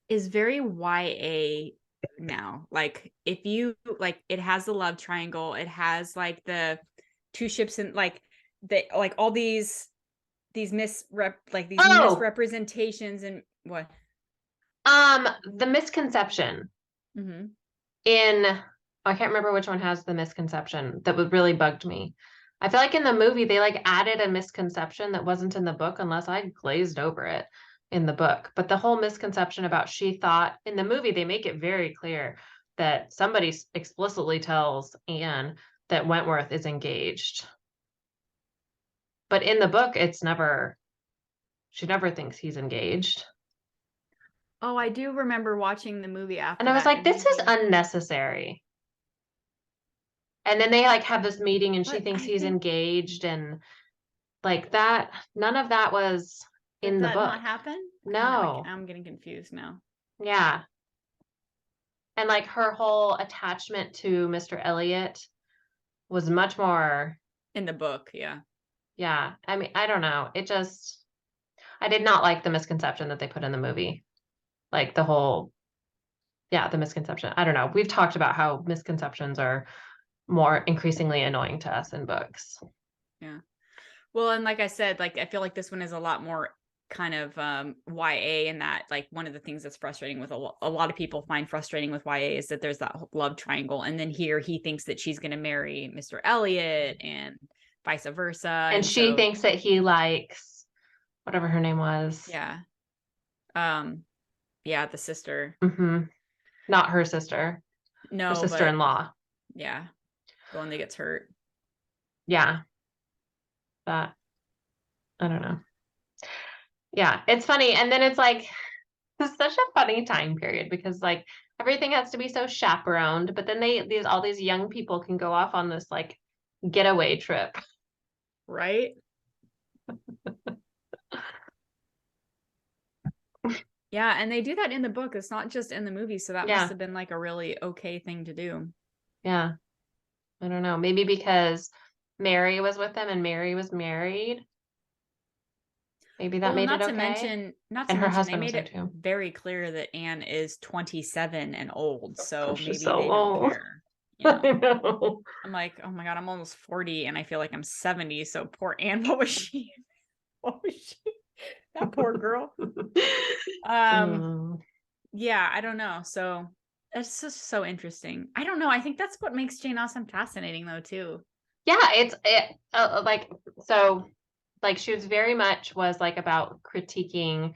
is very YA now. Like if you like, it has the love triangle, it has like the two ships and like all these Oh, misrepresentations and what. the misconception Mm-hmm. in I can't remember which one has the misconception that would really bugged me. I feel like in the movie they like added a misconception that wasn't in the book unless I glazed over it in the book. But the whole misconception about she thought in the movie they make it very clear that somebody explicitly tells Anne that Wentworth is engaged. But in the book it's never she never thinks he's engaged. Oh, I do remember watching the movie And after I was that like, and this is thinking, unnecessary. And then they like have this meeting and she but thinks I he's think engaged and like that. None of that was did in the that book. not happen? No. I'm getting confused now. Yeah. And like her whole attachment to Mr. Elliot was much more, In the book, yeah. yeah. I mean, I don't know. I did not like the misconception that they put in the movie. Like the whole, yeah, the misconception. I don't know. We've talked about how misconceptions are more increasingly annoying to us in books. Yeah. Well, and like I said, like I feel like this one is a lot more kind of YA, and that like one of the things that's frustrating with a lot of people find frustrating with YA is that there's that love triangle, and then here he thinks that she's going to marry Mr. Elliot and vice versa, And and she so thinks that he likes whatever her name was. yeah, um, yeah, the sister, Not her sister, her no, but sister-in-law. yeah, the one that gets hurt. Yeah, that I don't know. Yeah, it's funny. And then it's like, it's such a funny time period because like everything has to be so chaperoned, but then all these young people can go off on this like getaway trip. Right? Yeah, and they do that in the book. It's not just in the movie, so that must have been like a really okay thing to do. Yeah. I don't know. Maybe because Mary was with them and Mary was married. Maybe that made it okay. Not And to her mention, they husband was made there it too. very clear that Anne is 27 and old, so She's maybe so they don't old. care. You I know, know. I'm like, oh my God, I'm almost 40 and I feel like I'm 70. So poor Anne, what was she? What was she? That poor girl. Oh. Yeah, I don't know. So it's just so interesting. I don't know. I think that's what makes Jane Austen fascinating, though, too. Yeah, like so like she was very much was like about critiquing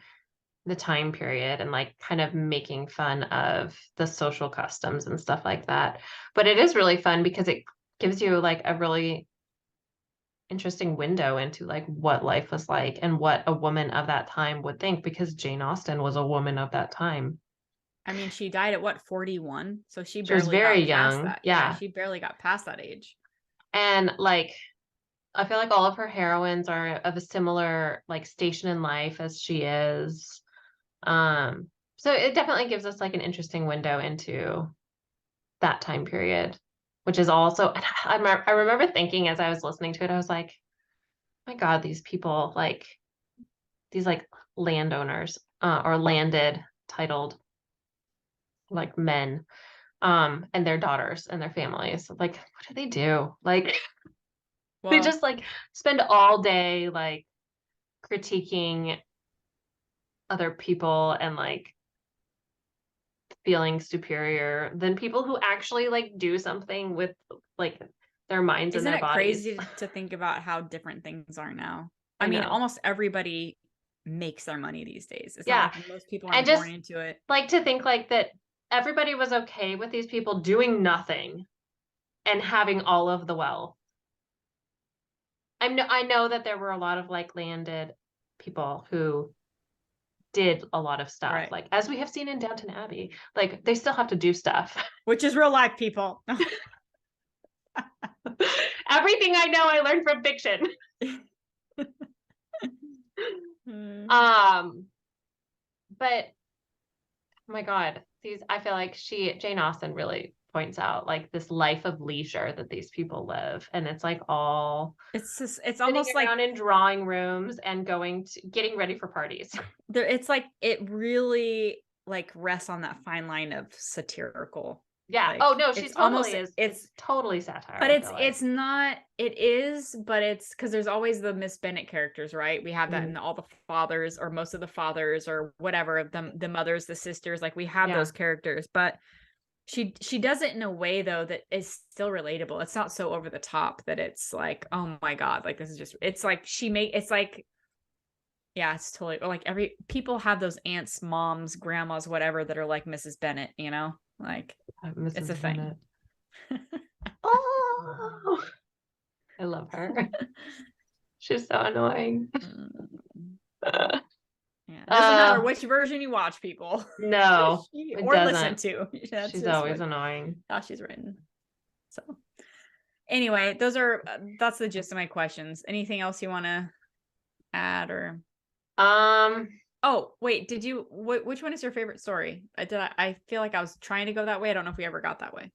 the time period and like kind of making fun of the social customs and stuff like that. But it is really fun because it gives you like a really interesting window into like what life was like and what a woman of that time would think, because Jane Austen was a woman of that time. I mean, she died at what, 41? So she She was barely very got past young. that. Yeah, Yeah. she barely got past that age. And like I feel like all of her heroines are of a similar like station in life as she is. So it definitely gives us like an interesting window into that time period, which is also, I remember thinking as I was listening to it, I was like, my God, these people, like these like landowners, or landed titled like men, and their daughters and their families. Like, what do they do? Like, they Well, just like spend all day like critiquing other people and like feeling superior than people who actually like do something with like their minds and isn't their it bodies. crazy to think about how different things are now? I I mean, know. almost everybody makes their money these days. It's not Yeah. like most people And aren't born just into it. like to think like that everybody was okay with these people doing nothing and having all of the wealth. I know that there were a lot of like landed people who did a lot of stuff, Right. like as we have seen in Downton Abbey. Like they still have to do stuff. Which is real life, people. Everything I know I learned from fiction. Um, but oh my God, I feel like Jane Austen really points out like this life of leisure that these people live. And it's like all It's sitting almost like around in drawing rooms and getting ready for parties. it's like it really like rests on that fine line of satirical. Yeah. Oh Like no, she it's totally almost is. It's totally satire, but I feel like. it's not, it is, but it's because there's always the Miss Bennet characters, right? We have that in Mm, all the fathers or most of the fathers or whatever of them, the mothers, the sisters, like we have yeah. those characters, but she does it in a way though that is still relatable. It's not so over the top that it's like, oh my God, like this is just, it's like it's like, yeah, it's totally like people have those aunts, moms, grandmas, whatever that are like Mrs. Bennet, you know? Like it's a Mrs. thing. Bennet. Oh, I love her. She's so annoying. Yeah. It doesn't matter which version you watch, people. No, it Or listen doesn't. to. That's She's just always what annoying. how she's written. So anyway, that's the gist of my questions. Anything else you want to add or Um, oh wait, which one is your favorite story? I feel like I was trying to go that way. I don't know if we ever got that way.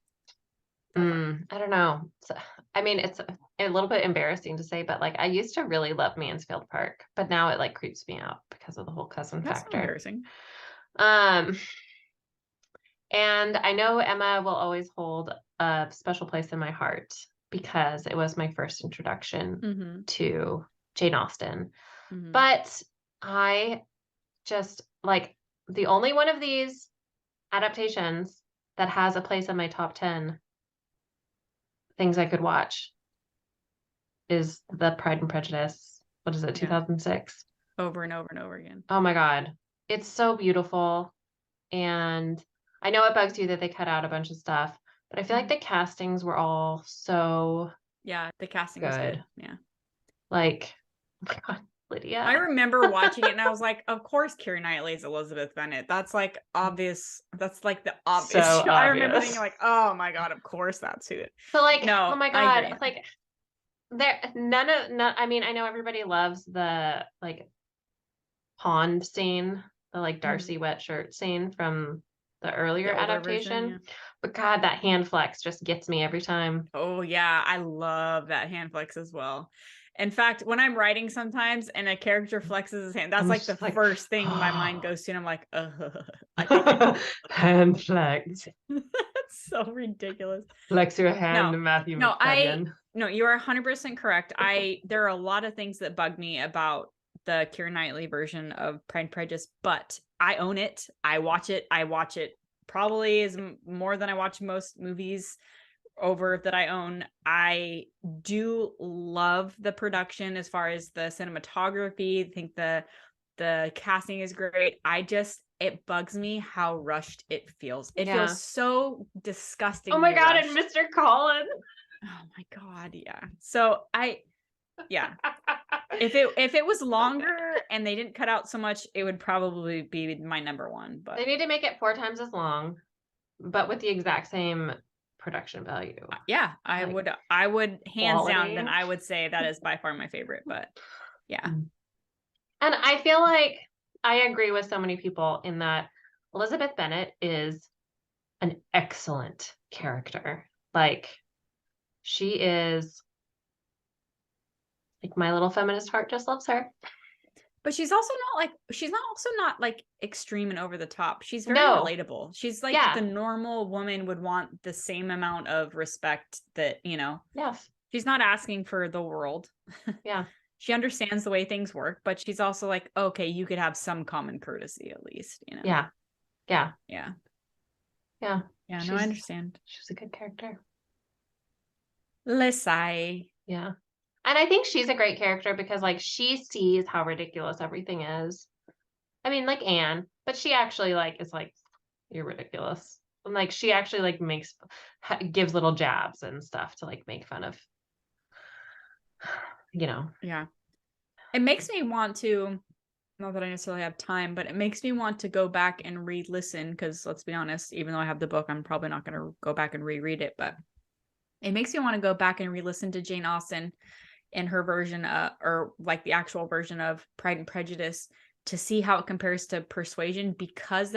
I don't know. I mean, it's a little bit embarrassing to say, but like I used to really love Mansfield Park, but now it like creeps me out because of the whole cousin That's not factor. embarrassing. Um, and I know Emma will always hold a special place in my heart because it was my first introduction to Jane Austen. But I just like the only one of these adaptations that has a place in my top 10 things I could watch is the Pride and Prejudice. What is it, Yeah. 2006? Over and over and over again. Oh my God. It's so beautiful. And I know it bugs you that they cut out a bunch of stuff, but I feel like the castings were all so Yeah, the casting was good. good. Yeah. Like, oh my God, Lydia. I remember watching it and I was like, of course Keira Knightley is Elizabeth Bennet. That's like obvious. That's like the obvious. So I remember obvious. thinking like, oh my God, of course that's who it. But like, No, oh my I agree. God, like I mean, I know everybody loves the like pond scene, the like Darcy wet shirt scene from the earlier The older adaptation. version, yeah. But God, that hand flex just gets me every time. Oh yeah, I love that hand flex as well. In fact, when I'm writing sometimes and a character flexes his hand, that's I'm like just the like, first thing my mind goes to, and I'm like, I can't. hand flex. That's so ridiculous. Flex your hand, No, Matthew no, McFadden. no, you are 100% correct. There are a lot of things that bug me about the Keira Knightley version of Pride and Prejudice, but I own it. I watch it. I watch it probably is more than I watch most movies over that I own. I do love the production as far as the cinematography. I think the casting is great. It bugs me how rushed it feels. It feels so disgustingly Oh my God, rushed. and Mr. Collins. Oh my God, yeah. So yeah. If it was longer and they didn't cut out so much, it would probably be my number one. But they need to make it 4 times as long, but with the exact same production value. Yeah, I would hands quality. down, then I would say that is by far my favorite. But yeah. And I feel like I agree with so many people in that Elizabeth Bennet is an excellent character. Like, she is like, my little feminist heart just loves her. But she's also not like extreme and over the top. She's very No. relatable. She's like the normal woman would want the same amount of respect that, Yes. She's not asking for the world. Yeah. She understands the way things work, but she's also like, okay, you could have some common courtesy at least, Yeah. Yeah. Yeah. Yeah. Yeah, no, I understand. She's a good character. Lissai. Yeah. And I think she's a great character because like she sees how ridiculous everything is. I mean, like Anne, but she actually like is like, you're ridiculous. And like she actually like gives little jabs and stuff to like make fun of, Yeah. It makes me want to, not that I necessarily have time, but it makes me want to go back and re-listen because let's be honest, even though I have the book, I'm probably not going to go back and reread it, but it makes me want to go back and re-listen to Jane Austen in her version or like the actual version of Pride and Prejudice to see how it compares to Persuasion because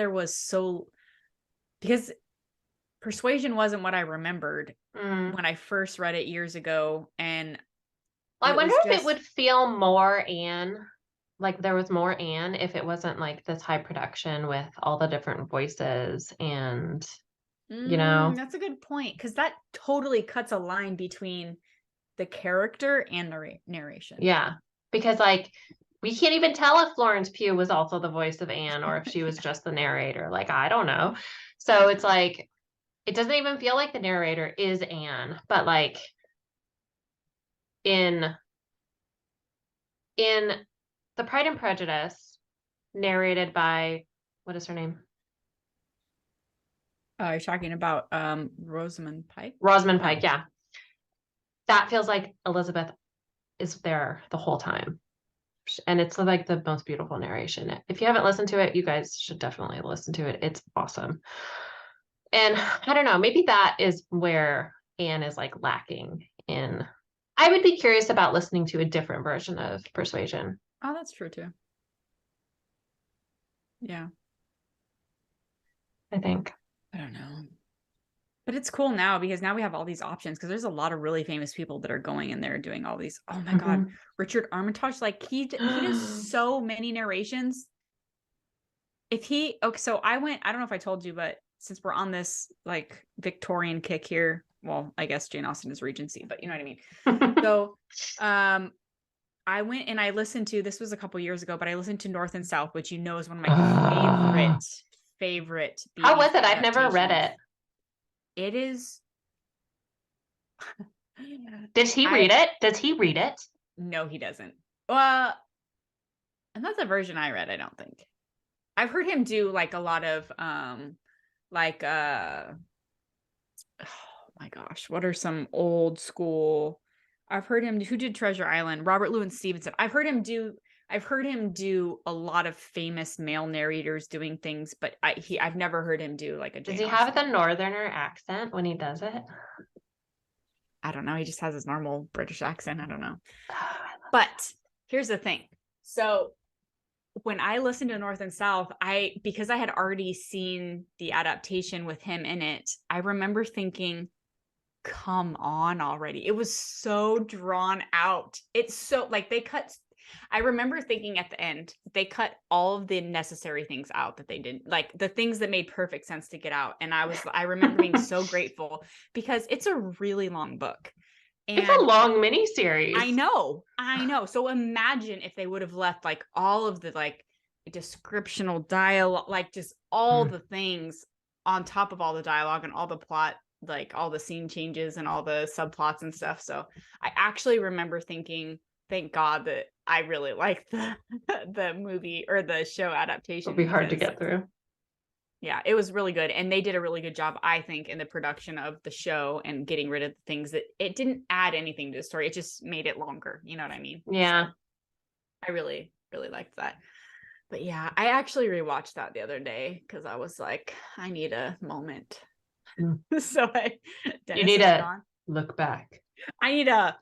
Persuasion wasn't what I remembered when I first read it years ago. And I wonder if it would feel more Anne, like there was more Anne if it wasn't like this high production with all the different voices and, That's a good point because that totally cuts a line between the character and the narration. Yeah, because like we can't even tell if Florence Pugh was also the voice of Anne or if she was just the narrator. Like, I don't know. So it's like, it doesn't even feel like the narrator is Anne, but like in The Pride and Prejudice, narrated by, what is her name? You're talking about Rosamund Pike? Rosamund Pike, yeah. That feels like Elizabeth is there the whole time. And it's like the most beautiful narration. If you haven't listened to it, you guys should definitely listen to it. It's awesome. And I don't know, maybe that is where Anne is like lacking in. I would be curious about listening to a different version of Persuasion. Oh, that's true too. Yeah. I think. I don't know. But it's cool now because now we have all these options because there's a lot of really famous people that are going in there doing all these. Oh my God. Richard Armitage, like he does so many narrations. So I don't know if I told you, but since we're on this like Victorian kick here, well, I guess Jane Austen is Regency, but you know what I mean? So, I went and I listened to, this was a couple years ago, but I listened to North and South, which is one of my favorite. How was it? I've never read it. It is. Did he read it? Does he read it? No, he doesn't. Well, and that's the version I read, I don't think. I've heard him do like a lot of oh my gosh, what are some old school? I've heard him, who did Treasure Island? Robert Louis Stevenson. I've heard him do I've heard him do a lot of famous male narrators doing things, but I've never heard him do like a Does Jane he have the Austen. Northerner accent when he does it? I don't know. He just has his normal British accent. I don't know. Oh, But here's the thing. So when I listened to North and South, because I had already seen the adaptation with him in it, I remember thinking, come on already. It was so drawn out. It's so like I remember thinking at the end, they cut all of the necessary things out that they didn't, like the things that made perfect sense to get out. And I remember being so grateful because it's a really long book. it's a long mini series. I know. So imagine if they would have left like all of the like descriptional dialogue, like just all the things on top of all the dialogue and all the plot, like all the scene changes and all the subplots and stuff. So I actually remember thinking, thank God that I really liked the movie or the show adaptation. It'll be hard to get through. Yeah, it was really good. And they did a really good job, I think, in the production of the show and getting rid of the things that it didn't add anything to the story. It just made it longer. You know what I mean? Yeah. So I really, really liked that. But yeah, I actually rewatched that the other day because I was like, I need a moment. So you need to look back. I need a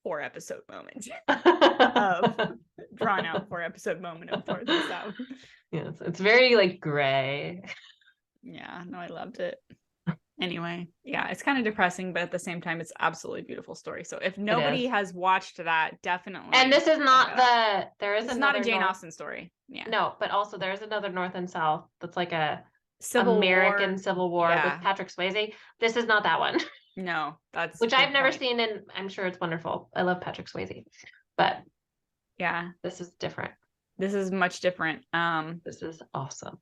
4-episode moment of drawn out 4-episode moment of North and South. Yes, it's very like gray. Yeah, no, I loved it. Anyway, yeah, it's kind of depressing, but at the same time, it's absolutely beautiful story. So if nobody has watched that, definitely. And this is not it's not a Jane Austen story. Yeah. No, but also there's another North and South that's like a American Civil War with Patrick Swayze. This is not that one. No, that's which I've never seen, and I'm sure it's wonderful. I love Patrick Swayze, but yeah, this is different. This is much different. This is awesome.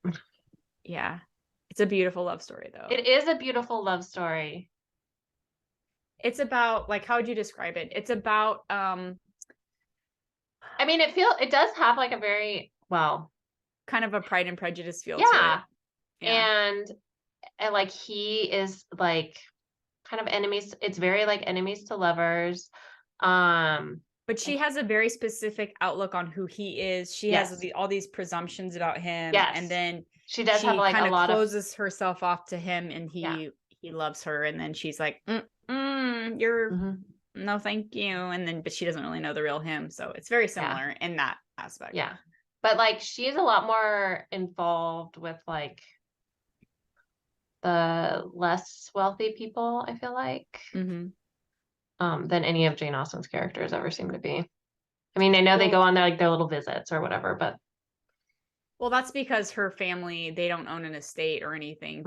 Yeah. It's a beautiful love story though. It is a beautiful love story. It's about, like, how would you describe it? It's about I mean, it does have like a very kind of a Pride and Prejudice feel to it. Yeah. And like he is like kind of enemies. It's very like enemies to lovers. But she has a very specific outlook on who he is. She has all these presumptions about him. Yes. And then she does have like kind of closes herself off to him, and he loves her. And then she's like, you're no, thank you. And then, but she doesn't really know the real him. So it's very similar in that aspect. Yeah. But like, she's a lot more involved with like the less wealthy people, I feel like. Than any of Jane Austen's characters ever seem to be. I mean, I know they go on their little visits or whatever, but well, that's because her family, they don't own an estate or anything.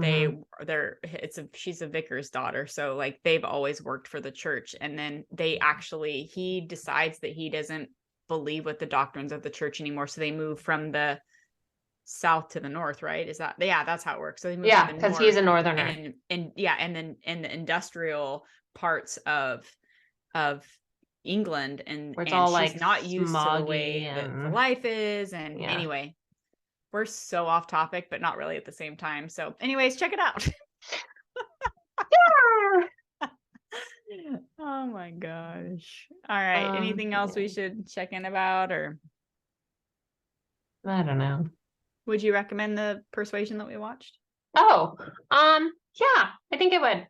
She's a vicar's daughter, so like they've always worked for the church, and then he decides that he doesn't believe with the doctrines of the church anymore, so they move from the south to the north, right? That's how it works. So they move because he's a northerner, and then in the industrial parts of England, and it's all she's like not used to the way that the life is. And anyway, we're so off topic, but not really at the same time. So anyways, check it out. Oh my gosh. All right. Anything else we should check in about, or I don't know. Would you recommend the Persuasion that we watched? Oh, yeah, I think it would.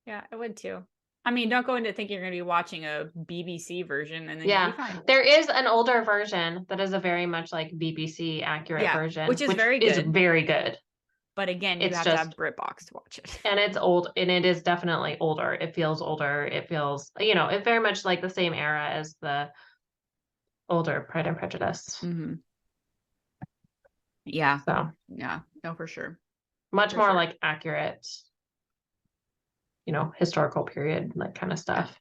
Yeah, I would too. I mean, don't go into thinking you're going to be watching a BBC version, and then you'll be fine. There is an older version that is a very much like BBC accurate version, which is very good. But again, you have to have BritBox to watch it. And it's old, and it is definitely older. It feels older. It feels, it's very much like the same era as the older Pride and Prejudice. Yeah. So yeah, no, for sure. Much more like accurate, historical period, like kind of stuff.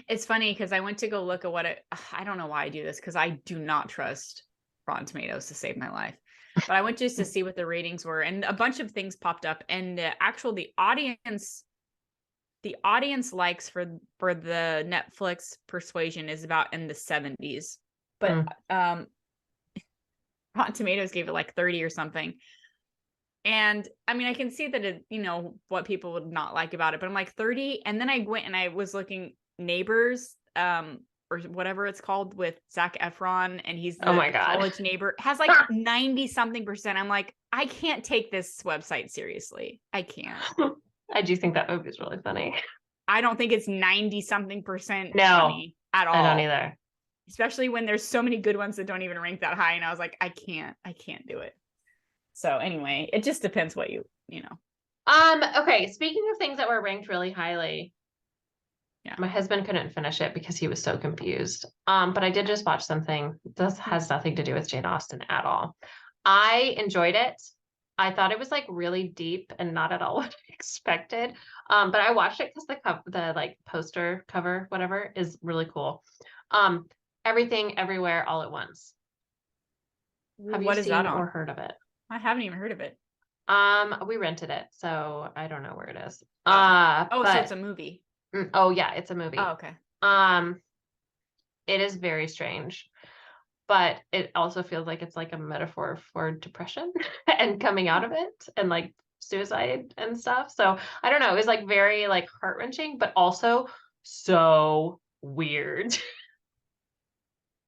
It's funny because I went to go look at I don't know why I do this, because I do not trust Rotten Tomatoes to save my life. But I went just to see what the ratings were, and a bunch of things popped up, and the audience likes for the Netflix Persuasion is about in the 70s. But Rotten Tomatoes gave it like 30 or something. And I mean, I can see that it, what people would not like about it, but I'm like 30. And then I went and I was looking Neighbors, or whatever it's called with Zac Efron, and he's Oh the my God. college neighbor, has like 90 something percent. I'm like, I can't take this website seriously. I can't. I do think that movie is really funny. I don't think it's 90 something percent No, funny at all. I don't either. Especially when there's so many good ones that don't even rank that high. And I was like, I can't do it. So anyway, it just depends what you know. Okay, speaking of things that were ranked really highly, Yeah. my husband couldn't finish it because he was so confused. But I did just watch something. This has nothing to do with Jane Austen at all. I enjoyed it. I thought it was like really deep and not at all what I expected. But I watched it because the like poster cover, whatever, is really cool. Everything Everywhere All at Once. Have you seen or heard of it? I haven't even heard of it. We rented it, so I don't know where it is. So it's a movie. Oh yeah, it's a movie. Oh, okay. It is very strange, but it also feels like it's like a metaphor for depression and coming out of it and like suicide and stuff. So I don't know. It was like very like heart-wrenching, but also so weird.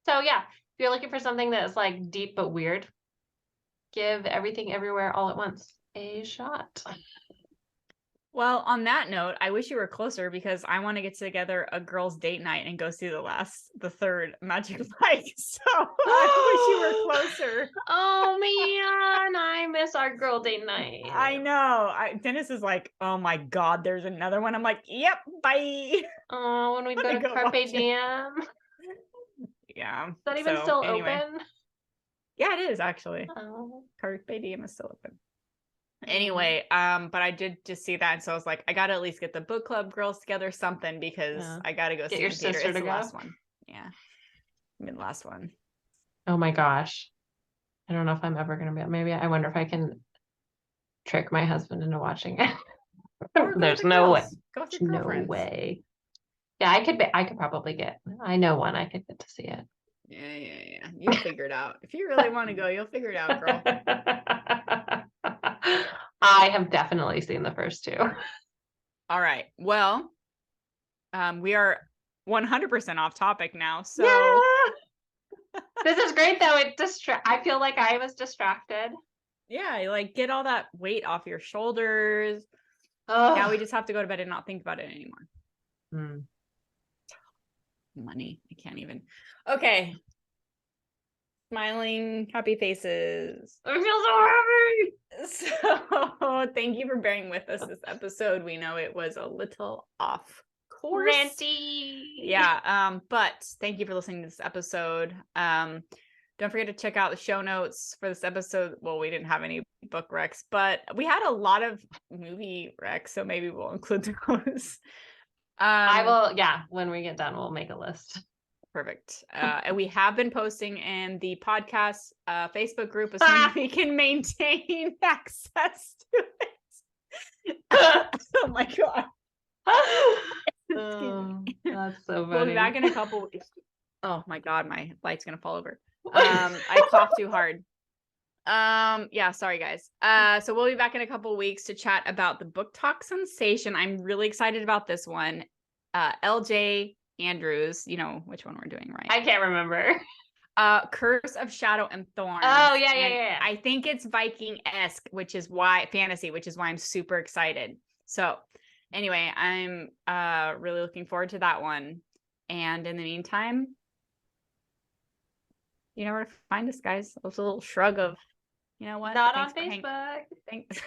So yeah, if you're looking for something that's like deep but weird, give Everything Everywhere All at Once a shot. Well, on that note, I wish you were closer because I want to get together a girls' date night and go see the third Magic Mike. So I wish you were closer. Oh man, I miss our girl date night. I know. Dennis is like, oh my God, there's another one. I'm like, yep, bye. Oh, when we go to Carpe Diem. Yeah. Is that even still anyway. open? Yeah, it is actually. Oh. Carpe Diem is still open. Anyway, but I did just see that, and so I was like, I gotta at least get the book club girls together, something, because I gotta go get see your the theater. sister It's to the go? last one. Yeah, I mean, the last one. Oh my gosh, I don't know if I'm ever gonna be. Maybe I wonder if I can trick my husband into watching it. There's no way. Go with your No girlfriends. way. Yeah, I could probably get. I know one. I could get to see it. Yeah. You'll figure it out. If you really want to go, you'll figure it out, girl. I have definitely seen the first two. All right. Well, we are 100% off topic now. So yeah. This is great though. I feel like I was distracted. Yeah, like get all that weight off your shoulders. Oh. Now we just have to go to bed and not think about it anymore. Money. I can't even. Okay. Smiling, happy faces. I feel so happy. So thank you for bearing with us this episode. We know it was a little off course. Ranty. Yeah. But thank you for listening to this episode. Don't forget to check out the show notes for this episode. Well, we didn't have any book recs, but we had a lot of movie recs, so maybe we'll include those. I will, when we get done, we'll make a list. Perfect. And we have been posting in the podcast Facebook group as soon as we can maintain access to it. Oh my God. That's so funny. We'll be back in a couple weeks. Oh my God, my light's gonna fall over. I coughed too hard. Yeah, sorry guys. So we'll be back in a couple weeks to chat about the book talk sensation. I'm really excited about this one. LJ Andrews, you know which one we're doing, right? I can't remember. Curse of Shadow and Thorns. Oh yeah. I think it's Viking-esque, which is why I'm super excited. So anyway, I'm really looking forward to that one. And in the meantime, you know where to find us, guys. It was a little shrug of, you know what? Not on Facebook. Thanks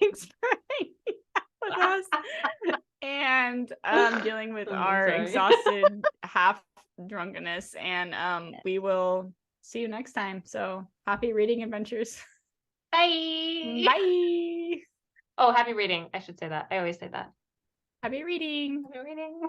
for hanging out with us. And dealing with our exhausted half drunkenness. And we will see you next time. So happy reading adventures. Bye. Bye. Oh, happy reading. I should say that. I always say that. Happy reading. Happy reading.